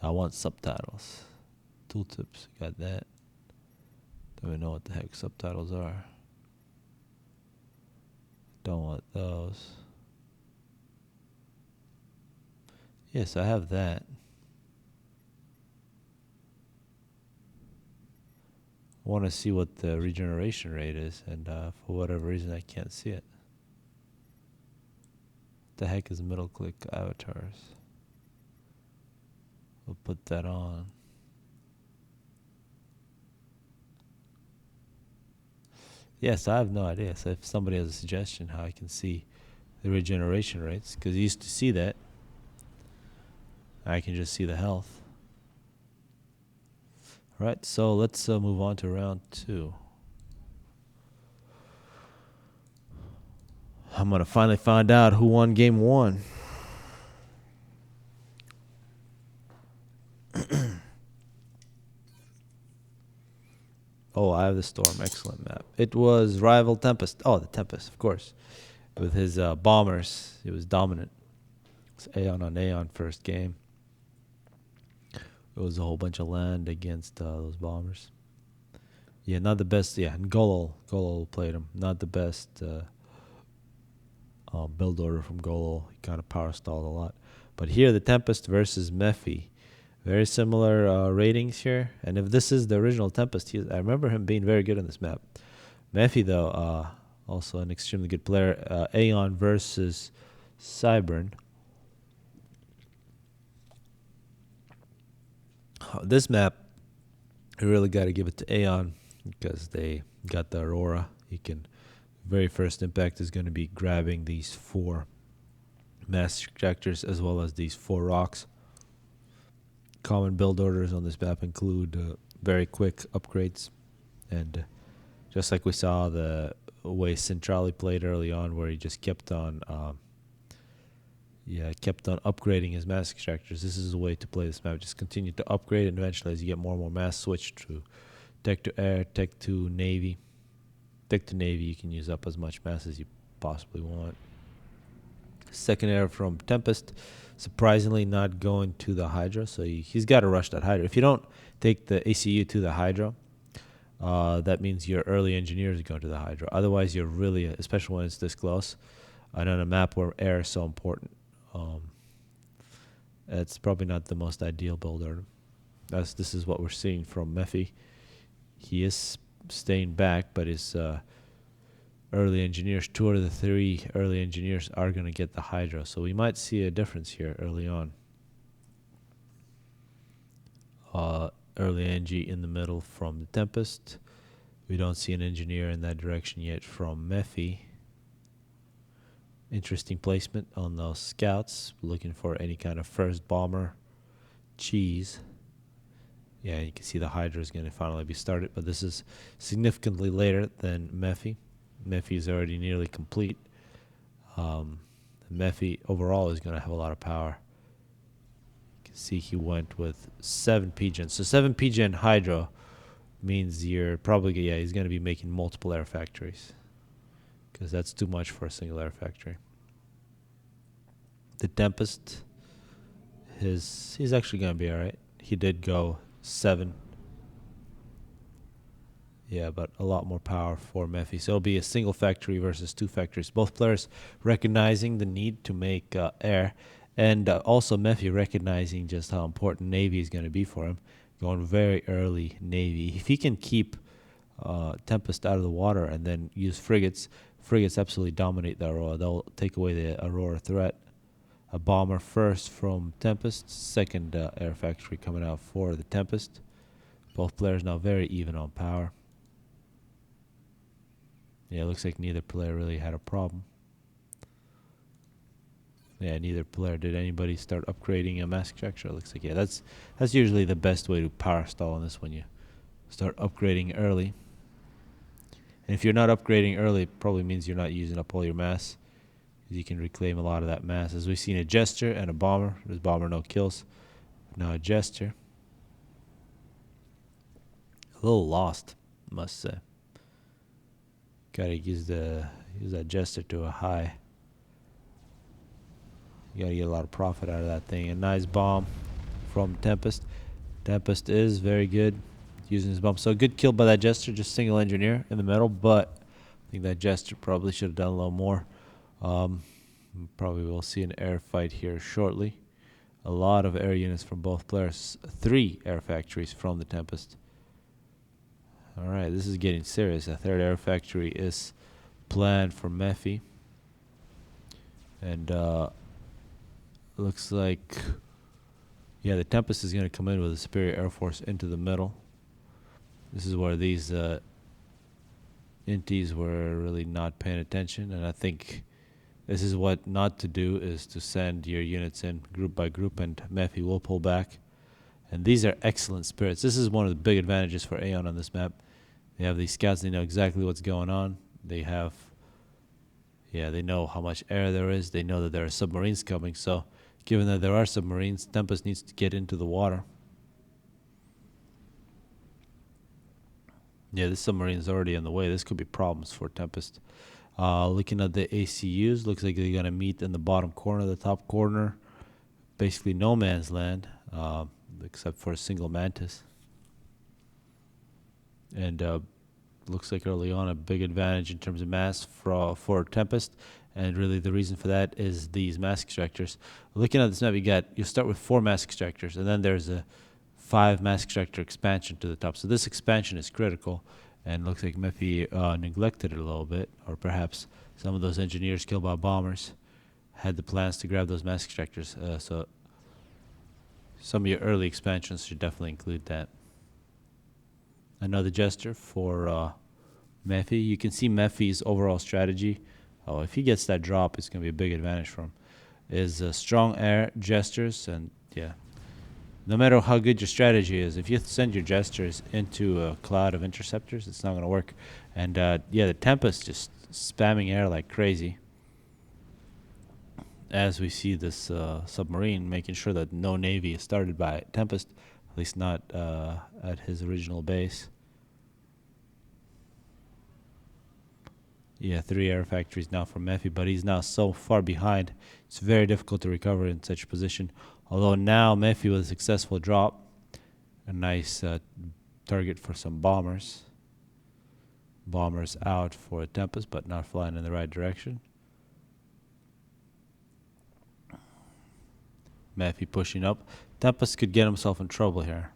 I want subtitles. Tooltips, got that. Don't even know what the heck subtitles are. Don't want those. Yes, I have that. I want to see what the regeneration rate is, and for whatever reason I can't see it. What the heck is middle click avatars? We'll put that on. Yes, I have no idea. So if somebody has a suggestion how I can see the regeneration rates, because I used to see that. I can just see the health. Alright, so let's move on to round 2. I'm going to finally find out who won game one. Oh, I have the Storm. Excellent map. It was rival Tempest. Oh, the Tempest, of course. With his bombers, he was dominant. It's Aeon on Aeon first game. It was a whole bunch of land against those bombers. Yeah, not the best. Yeah, and Golol played him. Not the best build order from Golol. He kind of power stalled a lot. But here, the Tempest versus Mephy. Very similar ratings here. And if this is the original Tempest, I remember him being very good in this map. Mephy, though, also an extremely good player. Aeon versus Cybern. This map, you really got to give it to Aeon because they got the Aurora. He can, very first impact is going to be grabbing these 4 mass ejectors as well as these 4 rocks. Common build orders on this map include very quick upgrades, and just like we saw the way Centrali played early on, where he just kept on upgrading his mass extractors. This is a way to play this map. Just continue to upgrade, and eventually, as you get more and more mass, switch to tech to air, tech to navy. Tech to navy, you can use up as much mass as you possibly want. Second air from Tempest, surprisingly not going to the Hydra, so he's got to rush that Hydra. If you don't take the ACU to the Hydra, that means your early engineers go to the Hydra. Otherwise, you're really, especially when it's this close, and on a map where air is so important, it's probably not the most ideal build order. This is what we're seeing from Mephy. He is staying back, but his early engineers, 2 out of the 3 early engineers are going to get the Hydra. So we might see a difference here early on. Early Engie in the middle from the Tempest. We don't see an engineer in that direction yet from Mephy. Interesting placement on those scouts, looking for any kind of first bomber cheese. Yeah, you can see the Hydra is going to finally be started, but this is significantly later than Mephy. Mephy is already nearly complete. Mephy overall is going to have a lot of power. You can see he went with 7 PGen. So 7 PGen Hydra means you're probably, he's going to be making multiple air factories, because that's too much for a single air factory. The Tempest, he's actually going to be all right. He did go 7. Yeah, but a lot more power for Mephy. So it'll be a single factory versus 2 factories. Both players recognizing the need to make air, and also Mephy recognizing just how important Navy is going to be for him. Going very early Navy. If he can keep Tempest out of the water and then use frigates absolutely dominate the Aurora. They'll take away the Aurora threat. A bomber first from Tempest. Second air factory coming out for the Tempest. Both players now very even on power. Yeah, it looks like neither player really had a problem. Yeah, neither player did anybody start upgrading a mass extractor. It looks like, yeah, that's usually the best way to power stall on this, when you start upgrading early. And if you're not upgrading early, it probably means you're not using up all your mass, because you can reclaim a lot of that mass. As we've seen a Jester and a Bomber. There's Bomber, no kills. Now a Jester. A little lost, must say. Gotta use that Jester to a high. You gotta get a lot of profit out of that thing. A nice bomb from Tempest. Tempest is very good using his bomb. So a good kill by that Jester, just single engineer in the middle, but I think that Jester probably should have done a little more. Probably will see an air fight here shortly. A lot of air units from both players. 3 air factories from the Tempest. Alright, this is getting serious. A 3rd air factory is planned for Mephy. And looks like, yeah, the Tempest is going to come in with a superior air force into the middle. This is where these inties were really not paying attention, and I think this is what not to do, is to send your units in group by group, and Mephy will pull back. And these are excellent spirits. This is one of the big advantages for Aeon on this map. They have these scouts, they know exactly what's going on. They have, Yeah, they know how much air there is. They know that there are submarines coming. So, given that there are submarines, Tempest needs to get into the water. Yeah, this submarine is already in the way. This could be problems for Tempest. Looking at the ACUs, looks like they're going to meet in the bottom corner, the top corner. Basically no man's land, except for a single mantis. And looks like early on a big advantage in terms of mass for Tempest. And really the reason for that is these mass extractors. Looking at this map, you start with 4 mass extractors, and then there's a 5 mass extractor expansion to the top. So this expansion is critical, and looks like Mephy neglected it a little bit, or perhaps some of those engineers killed by bombers had the plans to grab those mass extractors. So some of your early expansions should definitely include that. Another gesture for Mephy. You can see Mephy's overall strategy. Oh, if he gets that drop, it's going to be a big advantage for him. Is strong air gestures, and yeah. No matter how good your strategy is, if you send your gestures into a cloud of interceptors, it's not going to work. And yeah, the Tempest just spamming air like crazy. As we see this submarine, making sure that no Navy is started by Tempest, at least not at his original base. Yeah, 3 air factories now from Mephy, but he's now so far behind, it's very difficult to recover in such a position. Although now Mephy with a successful drop, a nice target for some bombers. Bombers out for a Tempest, but not flying in the right direction. Mephy pushing up. Tempest could get himself in trouble here.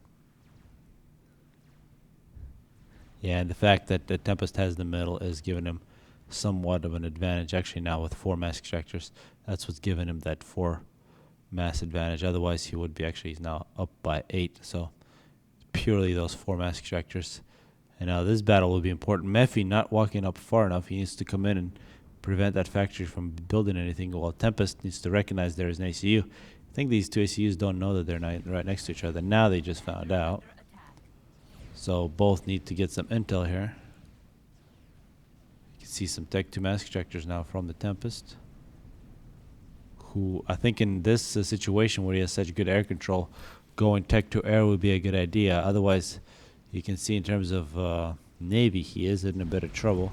Yeah, and the fact that the Tempest has the middle is giving him somewhat of an advantage. Actually, now with 4 mass extractors, that's what's giving him that 4 mass advantage. Otherwise, he would be he's now up by 8. So purely those 4 mass extractors. And now this battle will be important. Mephy not walking up far enough. He needs to come in and prevent that factory from building anything, while Tempest needs to recognize there is an ACU. I think these 2 ACUs don't know that they're not right next to each other. Now they just found out. So both need to get some intel here. You can see some Tech 2 mass extractors now from the Tempest, who I think in this situation where he has such good air control, going Tech 2 air would be a good idea. Otherwise, you can see in terms of Navy, he is in a bit of trouble.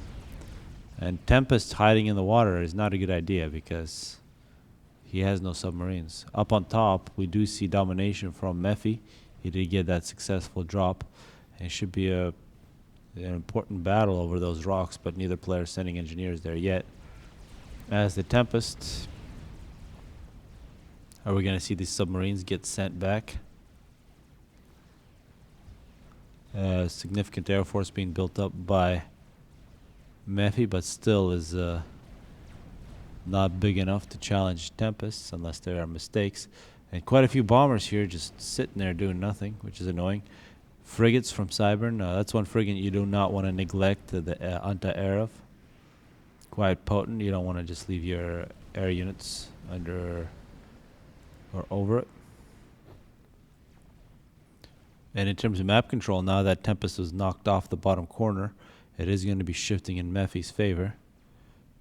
And Tempest hiding in the water is not a good idea because he has no submarines. Up on top, we do see domination from Mephy. He did get that successful drop. And it should be an important battle over those rocks, but neither player is sending engineers there yet. As the Tempest, are we going to see these submarines get sent back? Significant air force being built up by Mephy, but still is not big enough to challenge Tempests unless there are mistakes. And quite a few bombers here just sitting there doing nothing, which is annoying. Frigates from Cybern. That's one frigate you do not want to neglect, the anti-air of. Quite potent. You don't want to just leave your air units under or over it. And in terms of map control, now that Tempest was knocked off the bottom corner, it is going to be shifting in Mephy's favor.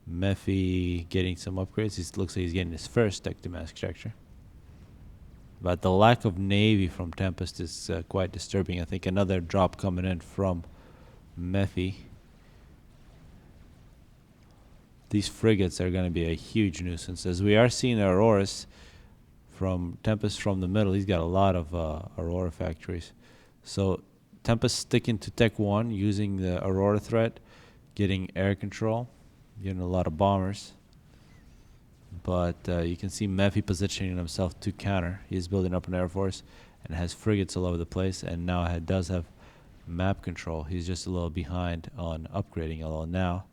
Mephy getting some upgrades. It looks like he's getting his first Tech 2 mass extractor. But the lack of Navy from Tempest is quite disturbing. I think another drop coming in from Mephy. These frigates are going to be a huge nuisance. As we are seeing Auroras from Tempest from the middle, he's got a lot of Aurora factories. So Tempest sticking to Tech 1, using the Aurora threat, getting air control, getting a lot of bombers. But you can see Mephy positioning himself to counter. He's building up an air force and has frigates all over the place, and now does have map control. He's just a little behind on upgrading, although now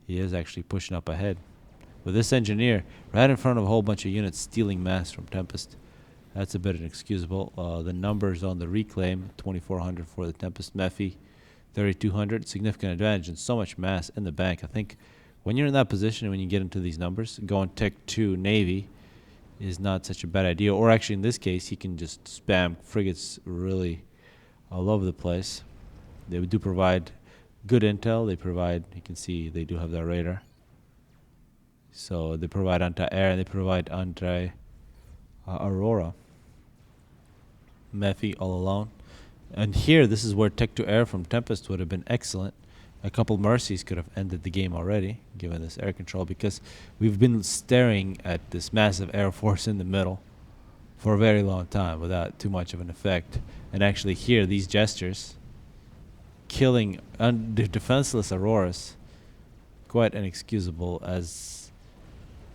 he is actually pushing up ahead. With this engineer right in front of a whole bunch of units stealing mass from Tempest, that's a bit inexcusable. The numbers on the reclaim, 2,400 for the Tempest. Mephy, 3,200. Significant advantage and so much mass in the bank. I think when you're in that position, when you get into these numbers, going Tech 2 Navy is not such a bad idea. Or actually, in this case, he can just spam frigates really all over the place. They do provide good intel. They provide, you can see they do have their radar. So they provide anti-air and they provide anti-aurora. Mephy all alone. And here, this is where tech-to-air from Tempest would have been excellent. A couple Mercies could have ended the game already, given this air control, because we've been staring at this massive air force in the middle for a very long time without too much of an effect. And actually here, these gestures, killing defenseless Auroras, quite inexcusable, as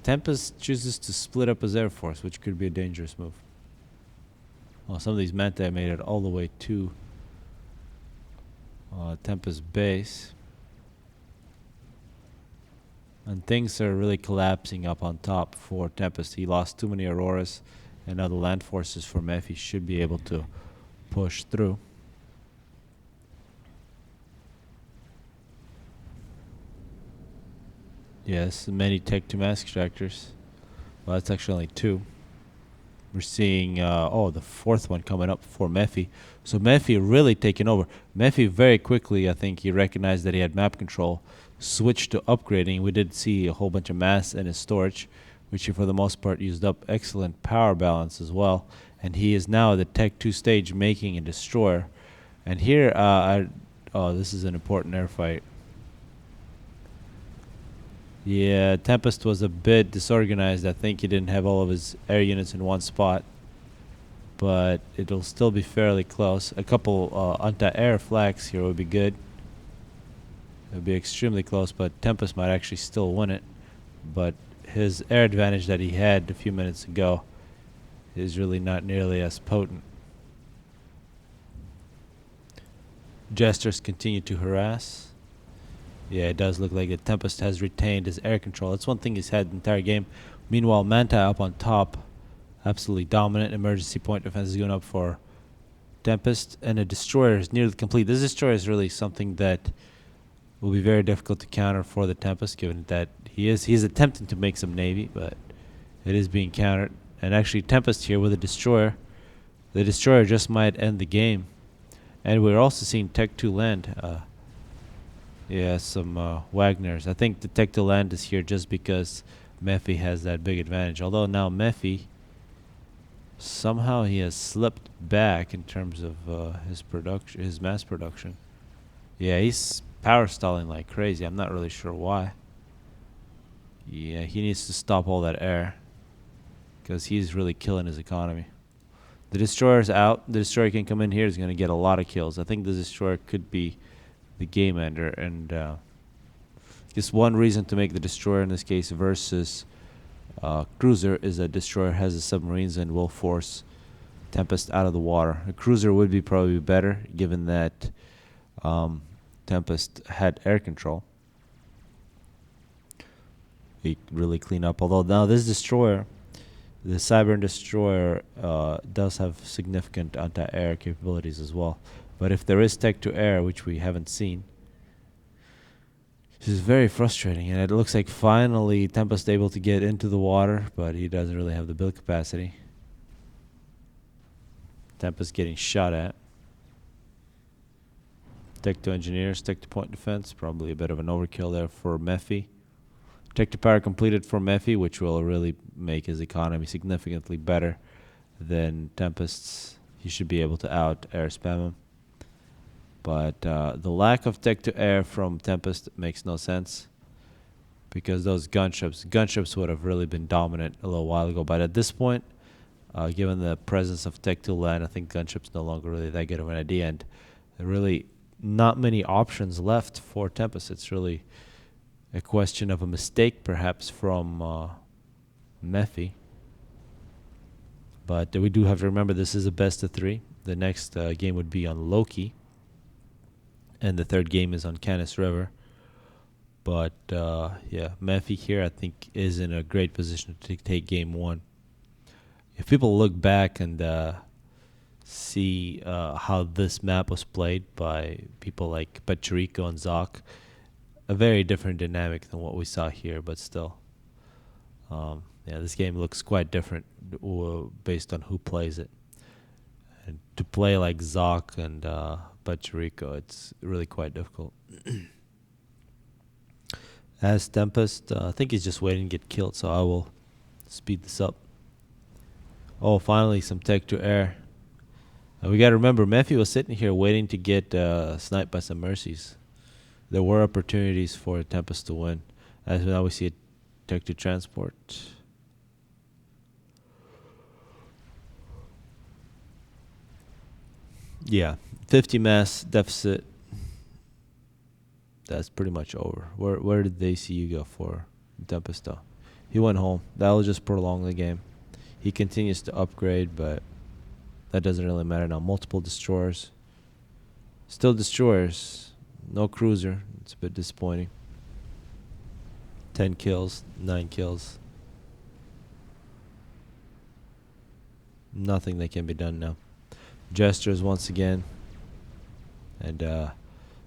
Tempest chooses to split up his air force, which could be a dangerous move. Well, some of these Manta made it all the way to Tempest base. And things are really collapsing up on top for Tempest. He lost too many Auroras, and now the land forces for Mephy should be able to push through. Yes, many Tech 2 mass extractors. Well, that's actually only 2. We're seeing, the 4th one coming up for Mephy. So Mephy really taking over. Mephy very quickly, I think he recognized that he had map control, switched to upgrading. We did see a whole bunch of mass in his storage, which he for the most part used up. Excellent power balance as well. And he is now at the Tech 2 stage making a destroyer. And here, this is an important air fight. Yeah, Tempest was a bit disorganized. I think he didn't have all of his air units in one spot. But it'll still be fairly close. A couple anti-air flags here would be good. It would be extremely close, but Tempest might actually still win it. But his air advantage that he had a few minutes ago is really not nearly as potent. Jesters continue to harass. Yeah, it does look like the Tempest has retained his air control. That's one thing he's had the entire game. Meanwhile, Manta up on top, absolutely dominant. Emergency point defense is going up for Tempest, and a destroyer is nearly complete. This destroyer is really something that will be very difficult to counter for the Tempest, given that he's attempting to make some navy, but it is being countered. And actually, Tempest here with a destroyer. The destroyer just might end the game. And we're also seeing Tech 2 land. Some Wagners. I think the Tech 2 land is here just because Mephy has that big advantage. Although now Mephy, somehow he has slipped back in terms of his mass production. Yeah, he's power stalling like crazy. I'm not really sure why. Yeah, he needs to stop all that air because he's really killing his economy. The destroyer's out. The destroyer can come in here. He's going to get a lot of kills. I think the destroyer could be the game ender, and just one reason to make the destroyer in this case versus cruiser is that destroyer has the submarines and will force Tempest out of the water. A cruiser would be probably better given that Tempest had air control. He really clean up. Although now this destroyer, the Cyber Destroyer, does have significant anti-air capabilities as well. But if there is tech to air, which we haven't seen, this is very frustrating. And it looks like finally Tempest able to get into the water, but he doesn't really have the build capacity. Tempest getting shot at. Tech to engineers, tech to point defense, probably a bit of an overkill there for Mephy. Tech to power completed for Mephy, which will really make his economy significantly better than Tempest's. He should be able to out air spam him. But the lack of tech to air from Tempest makes no sense because those gunships would have really been dominant a little while ago. But at this point, given the presence of tech to land, I think gunships no longer really that good of an idea, and there are really not many options left for Tempest. It's really a question of a mistake, perhaps, from Mephy. But we do have to remember this is a best of 3. The next game would be on Loki, and the third game is on Canis River. But Mephy here, I think, is in a great position to take game 1. If people look back and see how this map was played by people like Pachirico and Zoc, a very different dynamic than what we saw here, but still. This game looks quite different based on who plays it. And to play like Zoc and Pachirico, it's really quite difficult. has Tempest. I think he's just waiting to get killed, so I will speed this up. Oh, finally some tech to air. We got to remember, Mephy was sitting here waiting to get sniped by some Mercies. There were opportunities for Tempest to win. As now we see a tech to transport. Yeah, 50 mass deficit. That's pretty much over. Where did the ACU go for Tempest though? He went home. That will just prolong the game. He continues to upgrade, but that doesn't really matter now. Multiple destroyers. Still destroyers. No cruiser. It's a bit disappointing. 10 kills, 9 kills. Nothing that can be done now. Gestures once again. And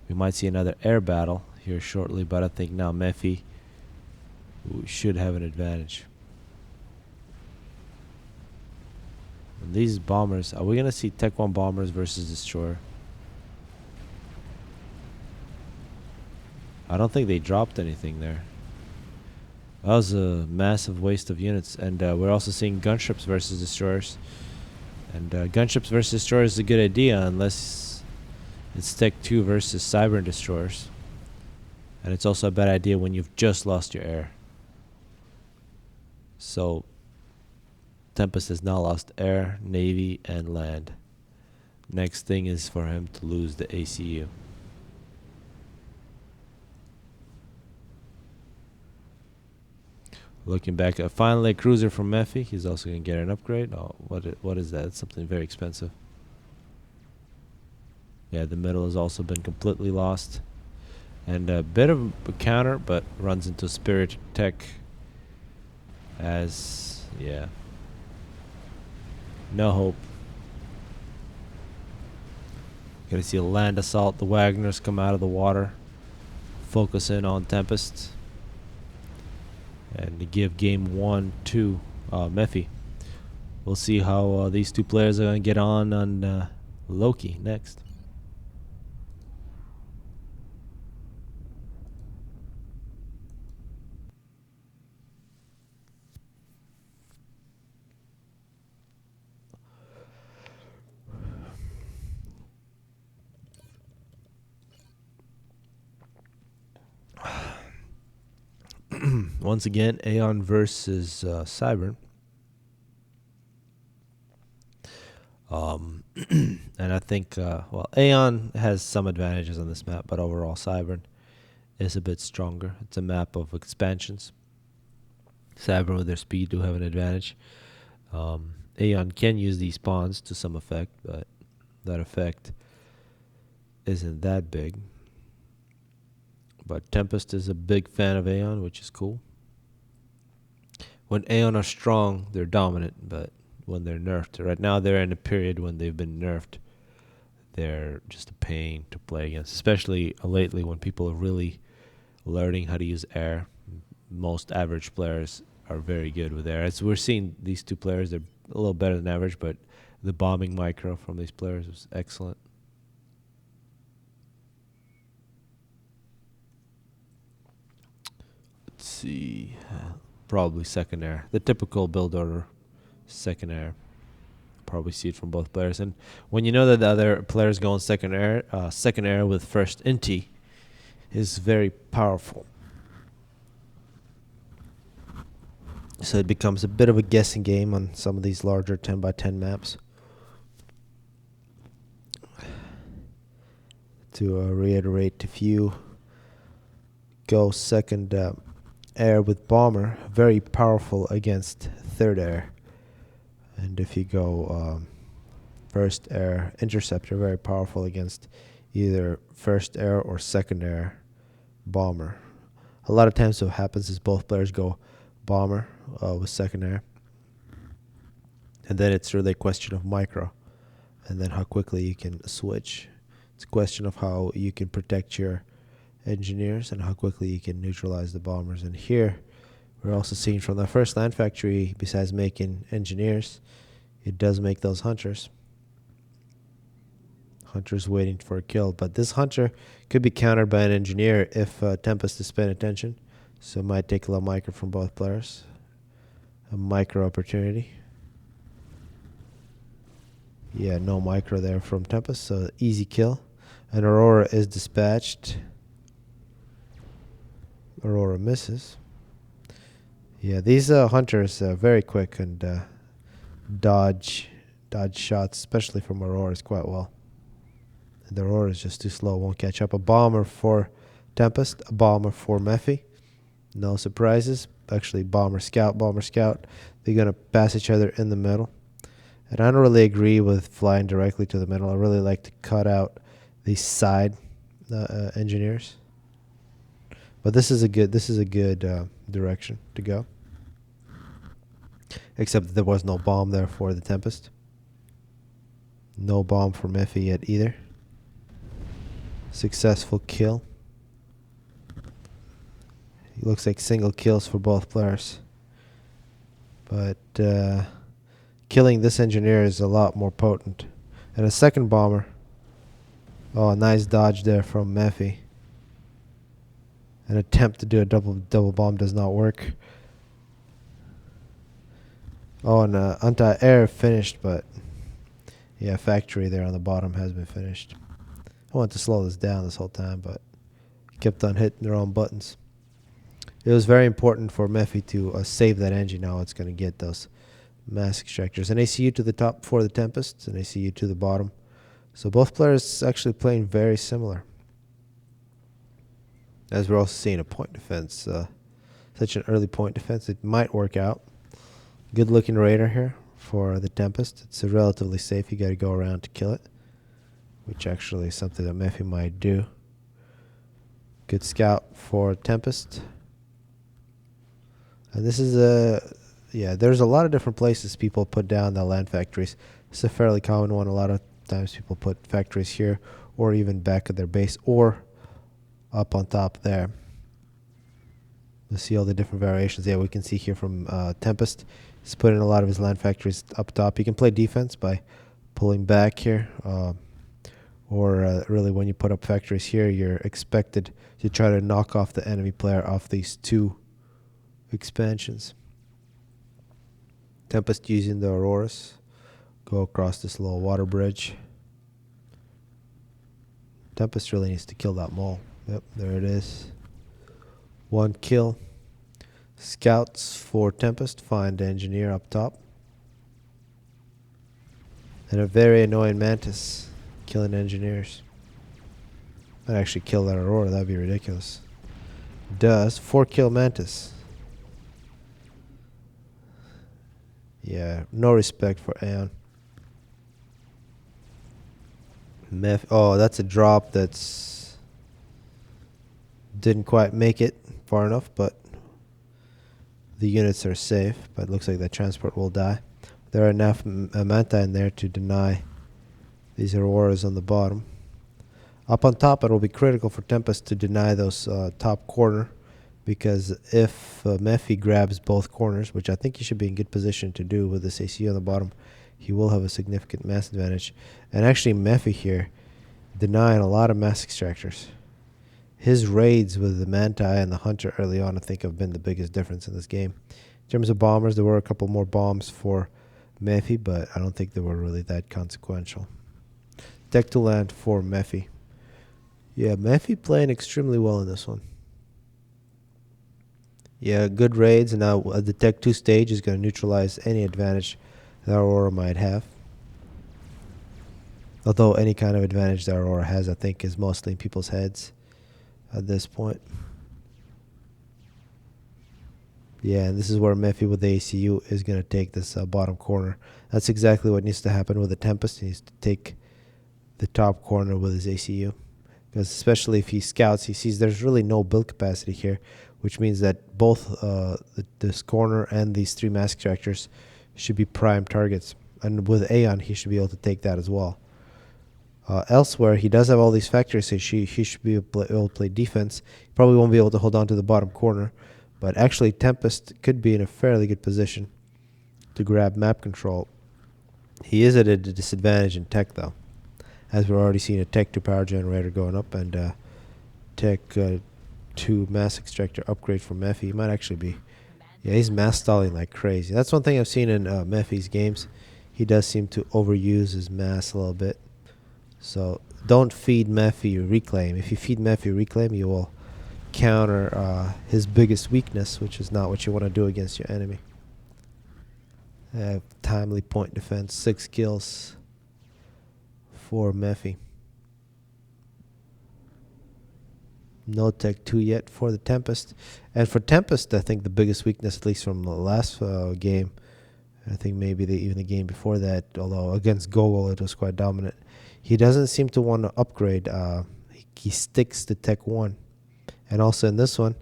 we might see another air battle here shortly, but I think now Mephy should have an advantage. And these bombers, are we going to see Tech 1 bombers versus Destroyer? I don't think they dropped anything there. That was a massive waste of units. And we're also seeing gunships versus destroyers. And gunships versus destroyers is a good idea unless it's Tech 2 versus cyber destroyers. And it's also a bad idea when you've just lost your air. So Tempest has now lost air, navy, and land. Next thing is for him to lose the ACU. Looking back at finally a cruiser from Mephy. He's also going to get an upgrade. Oh, what is that? It's something very expensive. Yeah, the middle has also been completely lost. And a bit of a counter, but runs into Spirit Tech. As, yeah. No hope. Gonna see a land assault. The Wagners come out of the water. Focus in on Tempest. And to give game 1 to Mephy. We'll see how these two players are going to get on Loki next. Once again, Aeon versus Cyber. And I think, well, Aeon has some advantages on this map, but overall Cyber is a bit stronger. It's a map of expansions. Cyber with their speed do have an advantage. Aeon can use these spawns to some effect, but that effect isn't that big. But Tempest is a big fan of Aeon, which is cool. When Aeon are strong, they're dominant, but when they're nerfed, right now they're in a period when they've been nerfed, they're just a pain to play against, especially lately when people are really learning how to use air. Most average players are very good with air. As we're seeing these two players, they're a little better than average, but the bombing micro from these players was excellent. Let's see. Probably second air. The typical build order, second air. Probably see it from both players. And when you know that the other players go on second air with first inti is very powerful. So it becomes a bit of a guessing game on some of these larger 10x10 maps. To reiterate, if you go second air with bomber, very powerful against third air. And if you go first air interceptor, very powerful against either first air or second air bomber. A lot of times what happens is both players go bomber with second air. And then it's really a question of micro. And then how quickly you can switch. It's a question of how you can protect your engineers and how quickly you can neutralize the bombers. And here we're also seeing from the first land factory, besides making engineers, it does make those hunters. Hunters waiting for a kill, but this hunter could be countered by an engineer if Tempest is paying attention. So it might take a little micro from both players. A micro opportunity. Yeah, no micro there from Tempest, so easy kill. And Aurora is dispatched. Aurora misses. Yeah, these hunters are very quick and dodge shots, especially from Auroras, quite well. And the Aurora is just too slow, won't catch up. A bomber for Tempest, a bomber for Mephy. No surprises. Actually, bomber scout. They're going to pass each other in the middle. And I don't really agree with flying directly to the middle. I really like to cut out these side engineers. But this is a good direction to go. Except that there was no bomb there for the Tempest. No bomb for Mephy yet either. Successful kill. It looks like single kills for both players. But killing this engineer is a lot more potent. And a second bomber. Oh, nice dodge there from Mephy. An attempt to do a double bomb does not work. Oh, and anti-air finished, but yeah, factory there on the bottom has been finished. I wanted to slow this down this whole time, but kept on hitting their own buttons. It was very important for Mephy to save that engine. Now it's going to get those mass extractors. An ACU to the top for the Tempest, an ACU to the bottom. So both players actually playing very similar. As we're also seeing a point defense, such an early point defense, it might work out. Good looking radar here for the Tempest. It's relatively safe. You got to go around to kill it, which actually is something that Mephy might do. Good scout for Tempest. And this is there's a lot of different places people put down the land factories. It's a fairly common one. A lot of times people put factories here or even back at their base or up on top there. Let's see all the different variations. Yeah, we can see here from Tempest. He's putting a lot of his land factories up top. You can play defense by pulling back here. Or really when you put up factories here, you're expected to try to knock off the enemy player off these two expansions. Tempest using the Auroras. Go across this little water bridge. Tempest really needs to kill that mole. Yep, there it is. One kill. Scouts for Tempest. Find the engineer up top. And a very annoying Mantis killing engineers. I'd actually kill that Aurora. That'd be ridiculous. Does 4-kill Mantis. Yeah, no respect for Aeon. Oh, that's a drop that's didn't quite make it far enough, but the units are safe. But it looks like the transport will die. There are enough Manta in there to deny these Auroras on the bottom. Up on top, it will be critical for Tempest to deny those top corner, because if Mephy grabs both corners, which I think he should be in good position to do with this AC on the bottom, he will have a significant mass advantage. And actually Mephy here denying a lot of mass extractors. His raids with the Manti and the Hunter early on, I think, have been the biggest difference in this game. In terms of bombers, there were a couple more bombs for Mephy, but I don't think they were really that consequential. Tech to land for Mephy. Yeah, Mephy playing extremely well in this one. Yeah, good raids, and now the Tech 2 stage is going to neutralize any advantage that Aurora might have. Although any kind of advantage that Aurora has, I think, is mostly in people's heads at this point. Yeah, and this is where Mephy with the ACU is going to take this bottom corner. That's exactly what needs to happen with the Tempest. He needs to take the top corner with his ACU. Because especially if he scouts, he sees there's really no build capacity here, which means that both this corner and these three mass extractors should be prime targets. And with Aeon, he should be able to take that as well. Elsewhere, he does have all these factories, so he should be able to play defense. He probably won't be able to hold on to the bottom corner, but actually Tempest could be in a fairly good position to grab map control. He is at a disadvantage in tech, though, as we're already seeing a tech 2 power generator going up and tech 2 mass extractor upgrade for Mephy. He might actually be. Yeah, he's mass stalling like crazy. That's one thing I've seen in Mephy's games. He does seem to overuse his mass a little bit. So don't feed Mephy reclaim. If you feed Mephy reclaim, you will counter his biggest weakness, which is not what you want to do against your enemy. Timely point defense, 6 kills for Mephy. No tech 2 yet for the Tempest. And for Tempest, I think the biggest weakness, at least from the last game, I think maybe even the game before that, although against Gogol it was quite dominant, he doesn't seem to want to upgrade. He sticks to tech 1. And also in this one,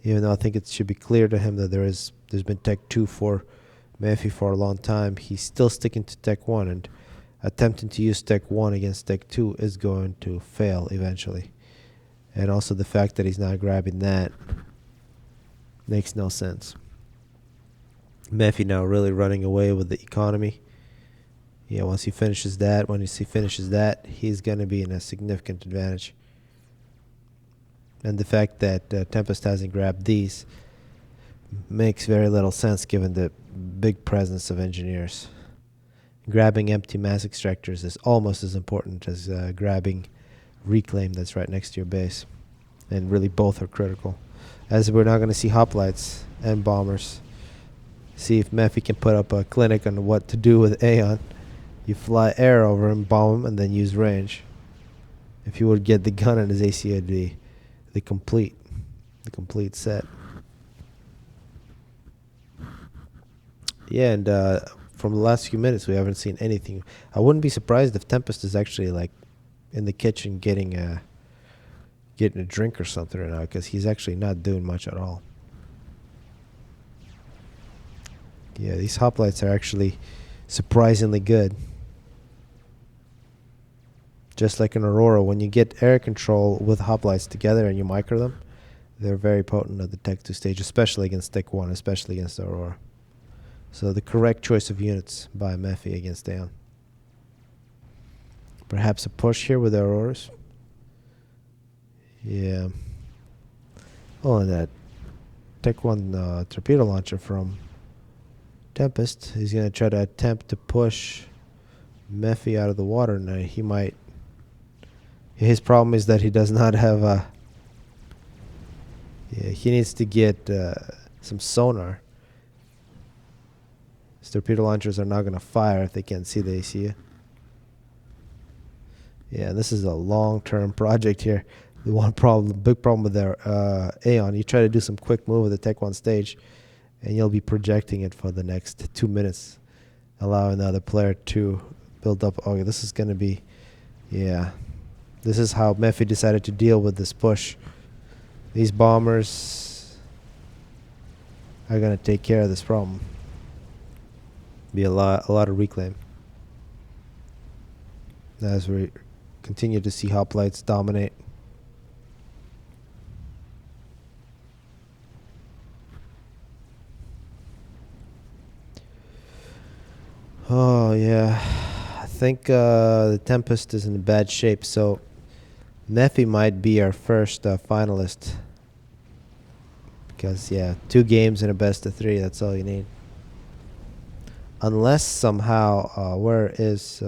even though I think it should be clear to him that there's been tech 2 for Mephy for a long time, he's still sticking to tech 1, and attempting to use tech 1 against tech 2 is going to fail eventually. And also the fact that he's not grabbing that makes no sense. Mephy now really running away with the economy. Yeah, once he finishes that, he's going to be in a significant advantage. And the fact that Tempest hasn't grabbed these makes very little sense given the big presence of engineers. Grabbing empty mass extractors is almost as important as grabbing reclaim that's right next to your base. And really both are critical. As we're now going to see hoplites and bombers. See if Mephy can put up a clinic on what to do with Aeon. You fly air over him, bomb him, and then use range. If you would get the gun on his AC, it'd be the complete set. Yeah, and from the last few minutes, we haven't seen anything. I wouldn't be surprised if Tempest is actually like in the kitchen getting a drink or something right now, because he's actually not doing much at all. Yeah, these hoplites are actually surprisingly good. Just like in Aurora, when you get air control with hoplites together and you micro them, they're very potent at the Tech 2 stage, especially against Tech 1, especially against Aurora. So the correct choice of units by Mephy against Aeon. Perhaps a push here with the Auroras. Yeah. Oh, and that Tech 1 torpedo launcher from Tempest. He's going to try to attempt to push Mephy out of the water. Now he might. His problem is that he does not have a. Yeah, he needs to get some sonar. His torpedo launchers are not going to fire if they can't see the ACU. Yeah, this is a long-term project here. The big problem with their Aeon, you try to do some quick move with the Tech 1 stage, and you'll be projecting it for the next 2 minutes, allowing the other player to build up. Okay, this is going to be, yeah. This is how Mephy decided to deal with this push. These bombers are going to take care of this problem. Be a lot of reclaim. As we continue to see hoplites dominate. Oh, yeah. I think the Tempest is in bad shape, so Mephy might be our first finalist. Because, yeah, 2 games and a best of 3, that's all you need. Unless somehow, where is...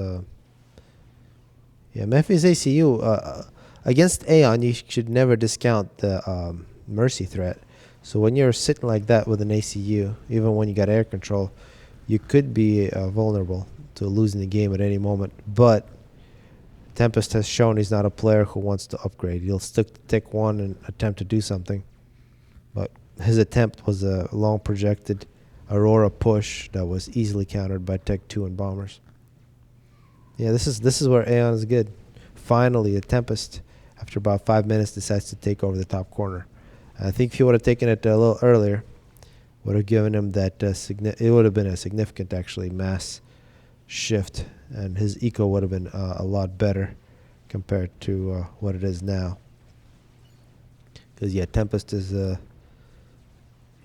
yeah, Mephy's ACU. Against Aeon, you should never discount the Mercy threat. So when you're sitting like that with an ACU, even when you got air control, you could be vulnerable to losing the game at any moment. But Tempest has shown he's not a player who wants to upgrade. He'll stick to Tech 1 and attempt to do something. But his attempt was a long projected Aurora push that was easily countered by Tech 2 and bombers. Yeah, this is where Aeon is good. Finally, the Tempest, after about 5 minutes, decides to take over the top corner. I think if he would have taken it a little earlier, would have given him that it would have been a significant actually mass shift, and his eco would have been a lot better compared to what it is now. Because yeah, Tempest is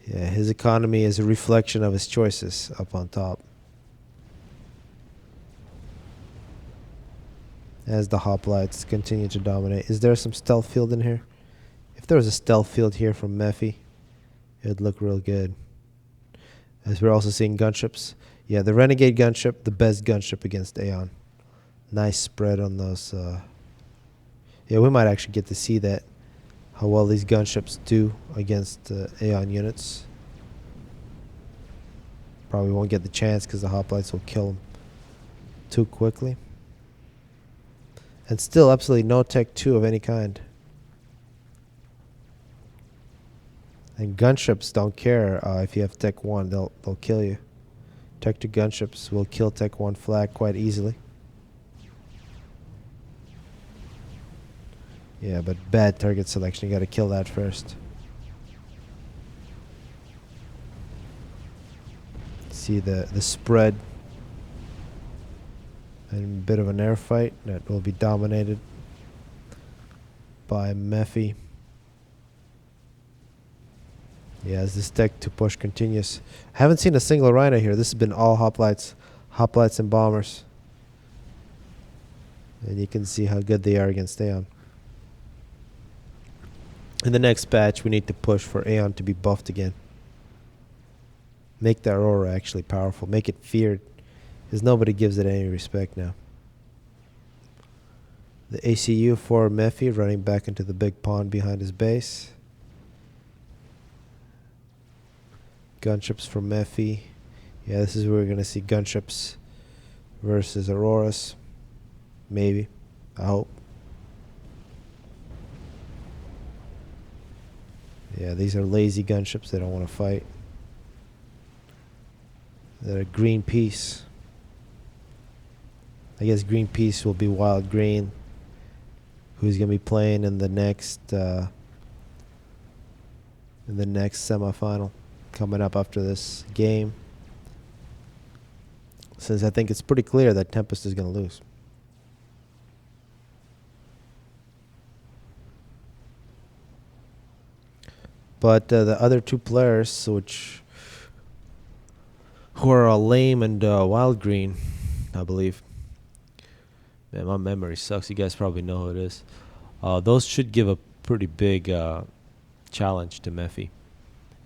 his economy is a reflection of his choices up on top. As the hoplites continue to dominate. Is there some stealth field in here? If there was a stealth field here from Mephy, it'd look real good. As we're also seeing gunships. Yeah, the Renegade gunship, the best gunship against Aeon. Nice spread on those. Yeah, we might actually get to see that, how well these gunships do against Aeon units. Probably won't get the chance because the hoplites will kill them too quickly. And still absolutely no Tech 2 of any kind. And gunships don't care if you have Tech 1, they'll kill you. Tech 2 gunships will kill Tech 1 flag quite easily. Yeah, but bad target selection, you gotta kill that first. See the spread. And a bit of an air fight that will be dominated by Mephy. Yeah, as this Tech 2 push continues. I haven't seen a single Rhino here. This has been all hoplites and bombers. And you can see how good they are against Aeon. In the next patch, we need to push for Aeon to be buffed again. Make the Aurora actually powerful. Make it feared. Because nobody gives it any respect now. The ACU for Mephy running back into the big pond behind his base. Gunships for Mephy. Yeah, this is where we're going to see gunships versus Auroras. Maybe. I hope. Yeah, these are lazy gunships. They don't want to fight. They're Greenpeace. I guess Greenpeace will be Wild Green, who's going to be playing in the next semifinal coming up after this game. Since I think it's pretty clear that Tempest is going to lose. But the other two players, who are Lame and Wild Green, I believe. Man, my memory sucks. You guys probably know who it is. Those should give a pretty big challenge to Mephy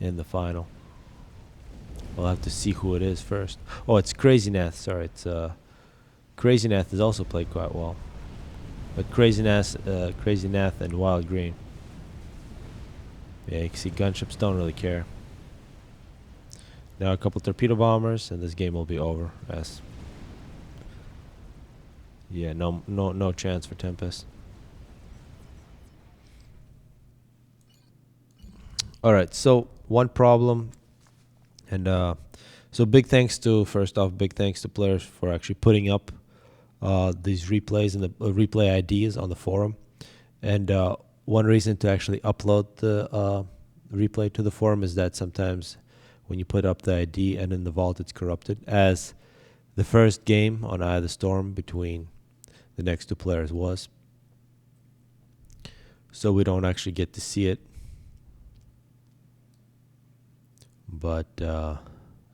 in the final. We'll have to see who it is first. Oh, it's Crazy Neth. Sorry, it's Crazy Neth has also played quite well. But Crazy Neth and Wild Green. Yeah, you can see gunships don't really care. Now a couple torpedo bombers, and this game will be over. Yeah, no chance for Tempest. All right, so one problem, and so first off, big thanks to players for actually putting up these replays and the replay IDs on the forum, and one reason to actually upload the replay to the forum is that sometimes when you put up the ID and in the vault it's corrupted, as the first game on Eye of the Storm between the next two players was. So we don't actually get to see it. But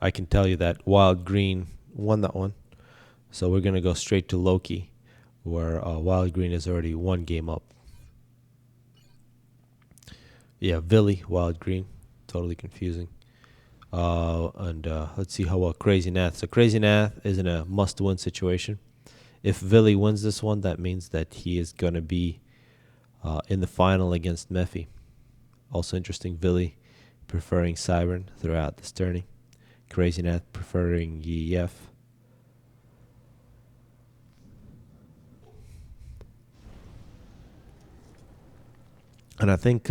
I can tell you that Wild Green won that one. So we're going to go straight to Loki, where Wild Green is already one game up. Yeah, Villy, Wild Green. Totally confusing. And let's see how well Crazy Neth. So Crazy Neth is in a must-win situation. If Villy wins this one, that means that he is going to be in the final against Mephy. Also interesting, Villy preferring Cybern throughout this tourney. Crazy Neth preferring EF. And I think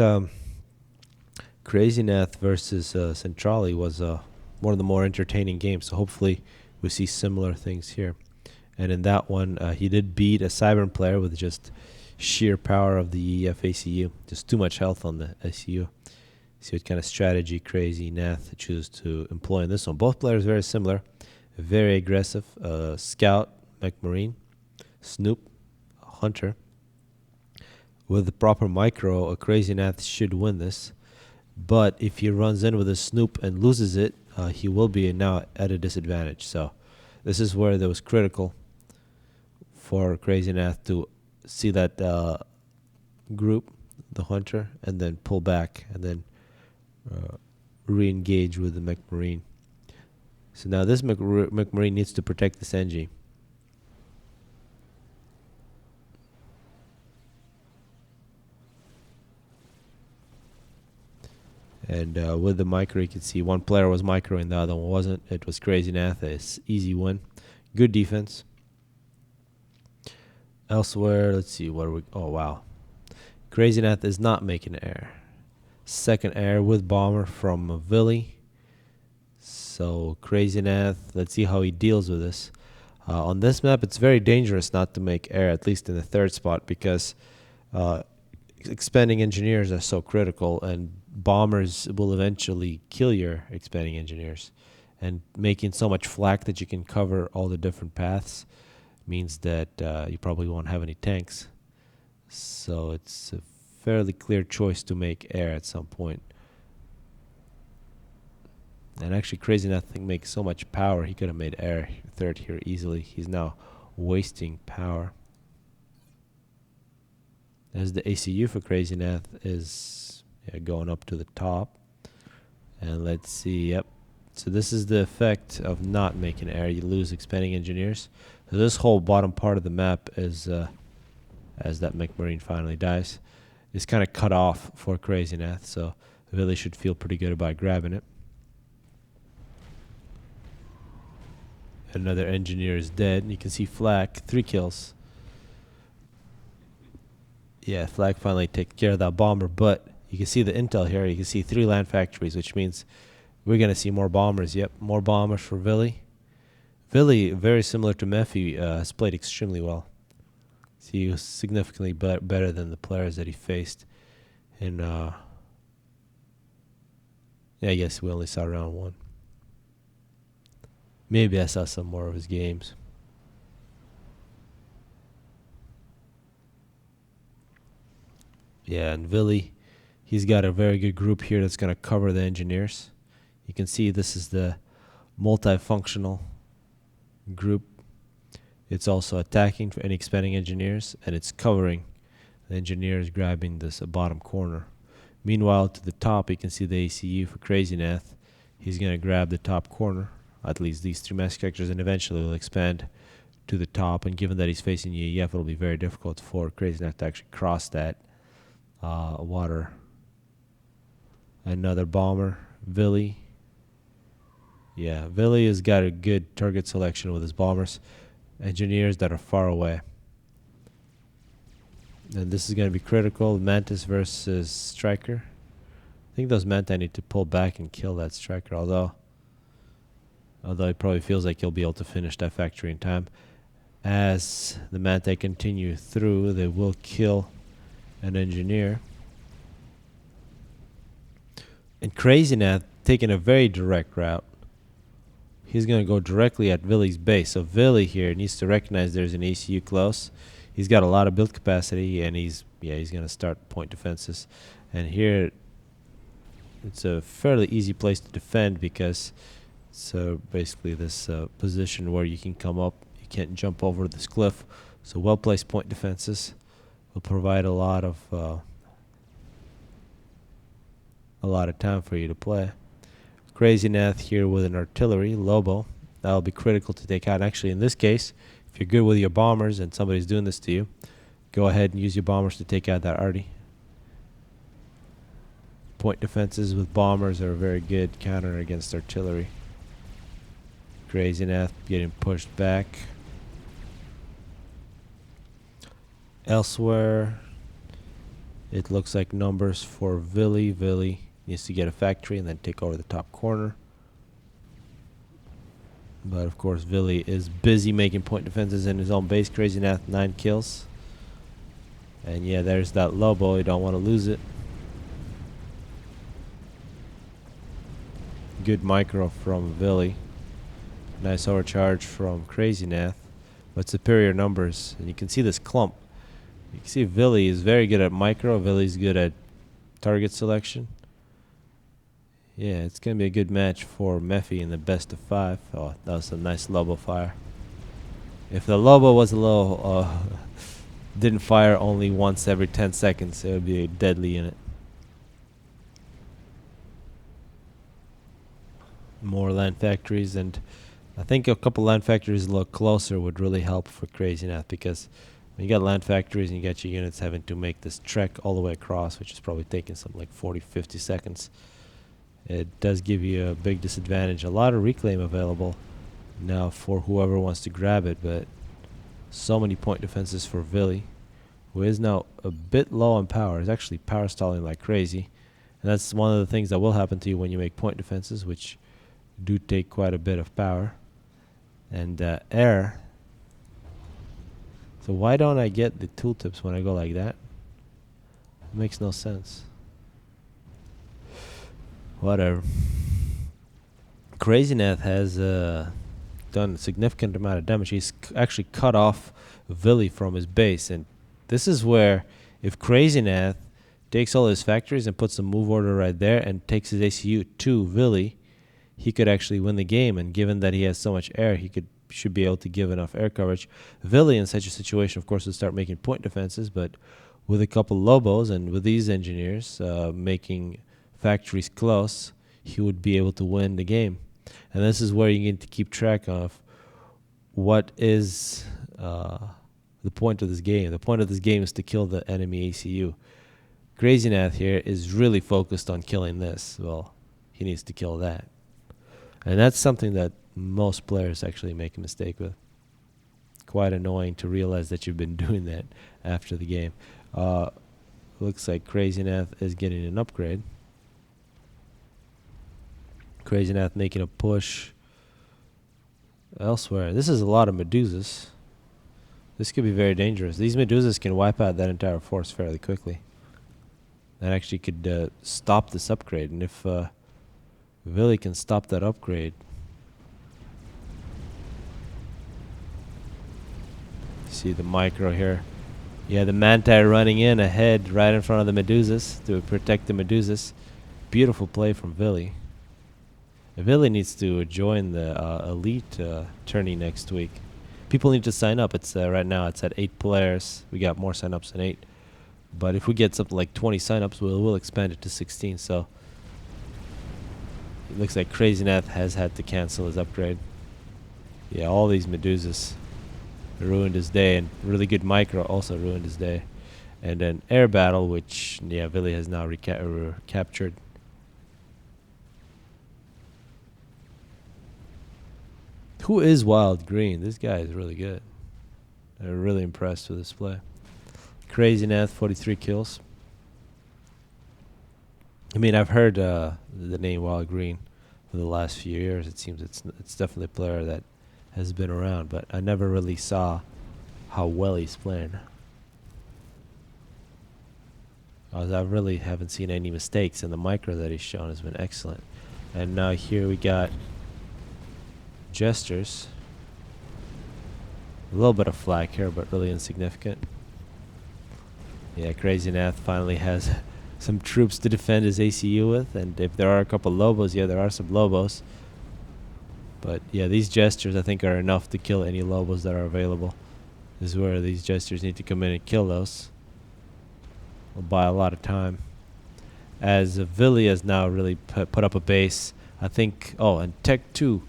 Crazy Neth versus Centrali was one of the more entertaining games. So hopefully we see similar things here. And in that one, he did beat a Cybern player with just sheer power of the EF ACU. Just too much health on the ACU. See what kind of strategy Crazy Neth choose to employ in this one. Both players very similar. Very aggressive. Scout, McMarine, Snoop, Hunter. With the proper micro, a Crazy Neth should win this. But if he runs in with a Snoop and loses it, he will be now at a disadvantage. So this is where it was critical for Crazy Neth to see that group the hunter and then pull back and then re-engage with the McMarine. So now this McMarine needs to protect this NG. And with the micro, you can see one player was micro and the other one wasn't. It was Crazy Neth. It's easy win. Good defense. Elsewhere, let's see what are we. Oh wow, Crazy Neth is not making air. Second air with bomber from Villy. So Crazy Neth, let's see how he deals with this. On this map, it's very dangerous not to make air, at least in the third spot, because expanding engineers are so critical, and bombers will eventually kill your expanding engineers. And making so much flak that you can cover all the different paths means that you probably won't have any tanks. So it's a fairly clear choice to make air at some point. And actually, Crazy Nothing makes so much power, he could have made air third here easily. He's now wasting power. As the ACU for Crazy Neth is going up to the top. And let's see, yep. So this is the effect of not making air. You lose expanding engineers. So this whole bottom part of the map is, as that McMarine finally dies, is kind of cut off for Crazy Neth. So Villy should feel pretty good about grabbing it. Another engineer is dead. You can see Flak, 3 kills. Yeah, Flak finally takes care of that bomber, but you can see the intel here. You can see 3 land factories, which means we're going to see more bombers. Yep, more bombers for Villy. Villy, very similar to Mephy, has played extremely well. So he was significantly better than the players that he faced. And, yeah, I guess we only saw round 1. Maybe I saw some more of his games. Yeah, and Villy, he's got a very good group here that's going to cover the engineers. You can see this is the multifunctional group. It's also attacking for any expanding engineers, and it's covering the engineers grabbing this bottom corner. Meanwhile, to the top, you can see the ACU for Crazy Neth. He's going to grab the top corner, at least these 3 mass characters, and eventually will expand to the top. And given that he's facing UEF, it'll be very difficult for Crazy Neth to actually cross that water. Another bomber, Villy. Yeah, Villy has got a good target selection with his bombers. Engineers that are far away. And this is going to be critical. Mantis versus Striker. I think those Manta need to pull back and kill that Striker, although he probably feels like he'll be able to finish that factory in time. As the Manta continue through, they will kill an engineer. And Crazy Neth taking a very direct route. He's going to go directly at Villy's base. So Villy here needs to recognize there's an ACU close. He's got a lot of build capacity, and he's going to start point defenses. And here, it's a fairly easy place to defend because it's basically this position where you can come up. You can't jump over this cliff. So well-placed point defenses will provide a lot of time for you to play. Crazy Neth here with an artillery, Lobo. That'll be critical to take out. Actually, in this case, if you're good with your bombers and somebody's doing this to you, go ahead and use your bombers to take out that arty. Point defenses with bombers are a very good counter against artillery. Crazy Neth getting pushed back. Elsewhere, it looks like numbers for Villy. Villy needs to get a factory and then take over the top corner. But of course, Villy is busy making point defenses in his own base. Crazy Neth, 9 kills. And yeah, there's that Lobo. You don't want to lose it. Good micro from Villy. Nice overcharge from Crazy Neth. But superior numbers. And you can see this clump. You can see Villy is very good at micro. Villy's good at target selection. Yeah, it's going to be a good match for Mephy in the best of 5. Oh, that was a nice Lobo fire. If the Lobo was a little didn't fire only once every 10 seconds, it would be a deadly unit. More land factories, and I think a couple land factories a little closer would really help for Crazy Neth, because when you got land factories and you got your units having to make this trek all the way across, which is probably taking something like 40-50 seconds, it does give you a big disadvantage. A lot of reclaim available now for whoever wants to grab it, but so many point defenses for Vili, who is now a bit low on power. He's actually power stalling like crazy, and that's one of the things that will happen to you when you make point defenses, which do take quite a bit of power. And air. So why don't I get the tooltips when I go like that? It makes no sense. Whatever. Crazy Neth has done a significant amount of damage. He's actually cut off Vili from his base, and this is where, if Crazy Neth takes all his factories and puts a move order right there and takes his ACU to Vili, he could actually win the game. And given that he has so much air, he should be able to give enough air coverage. Vili, in such a situation, of course, would start making point defenses, but with a couple Lobos and with these engineers making factories close, he would be able to win the game. And this is where you need to keep track of what is the point of this game. The point of this game is to kill the enemy ACU. Crazy Neth here is really focused on killing this. Well, he needs to kill that. And that's something that most players actually make a mistake with. Quite annoying to realize that you've been doing that after the game. Looks like Crazy Neth is getting an upgrade. Crazy Neth making a push elsewhere. This is a lot of Medusas. This could be very dangerous. These Medusas can wipe out that entire force fairly quickly. That actually could stop this upgrade. And if Vili can stop that upgrade, see the micro here. Yeah, the Manti running in ahead right in front of the Medusas to protect the Medusas. Beautiful play from Vili. Vili needs to join the elite tourney next week. People need to sign up. It's right now it's at 8 players. We got more signups than 8. But if we get something like 20 signups, we'll expand it to 16. So it looks like Crazy Neth has had to cancel his upgrade. Yeah, all these Medusas ruined his day, and really good micro also ruined his day. And then air battle, which Vili has now captured. Who is Wild Green? This guy is really good. I'm really impressed with this play. Crazy Neth, 43 kills. I mean, I've heard the name Wild Green for the last few years. It seems it's definitely a player that has been around, but I never really saw how well he's playing. I really haven't seen any mistakes, and the micro that he's shown has been excellent. And now here we got Gestures. A little bit of flag here, but really insignificant. Yeah, Crazy Neth finally has some troops to defend his ACU with, and if there are a couple Lobos, yeah, there are some Lobos. But yeah, these Gestures I think are enough to kill any Lobos that are available. This is where these Gestures need to come in and kill those. Will buy a lot of time. As Vili has now really put up a base, I think. Oh, and Tech 2.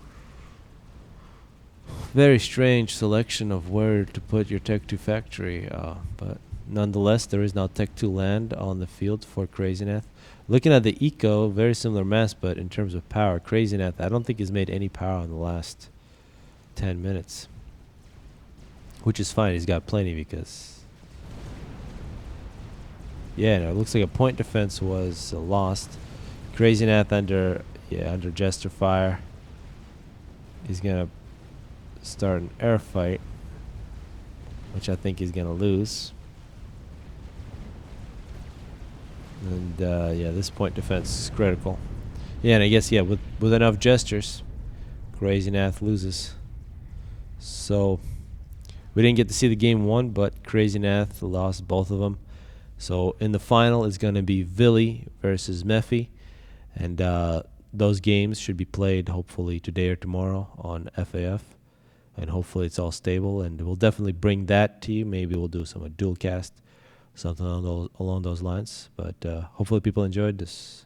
Very strange selection of where to put your Tech 2 factory, but nonetheless, there is now Tech 2 land on the field for Crazy Neth. Looking at the eco, very similar mass, but in terms of power, Crazy Neth, I don't think he's made any power in the last 10 minutes. Which is fine, he's got plenty because... Yeah, no, it looks like a point defense was lost. Crazy Neth under Jester fire. He's going to start an air fight, which I think he's going to lose. And yeah, this point defense is critical. Yeah, and I guess with enough Gestures, Crazy Neth loses. So we didn't get to see the game one, but Crazy Neth lost both of them. So in the final is going to be Vili versus Mephy, and those games should be played hopefully today or tomorrow on FAF. and hopefully it's all stable. And we'll definitely bring that to you. Maybe we'll do some dual cast, something along those lines. But hopefully people enjoyed this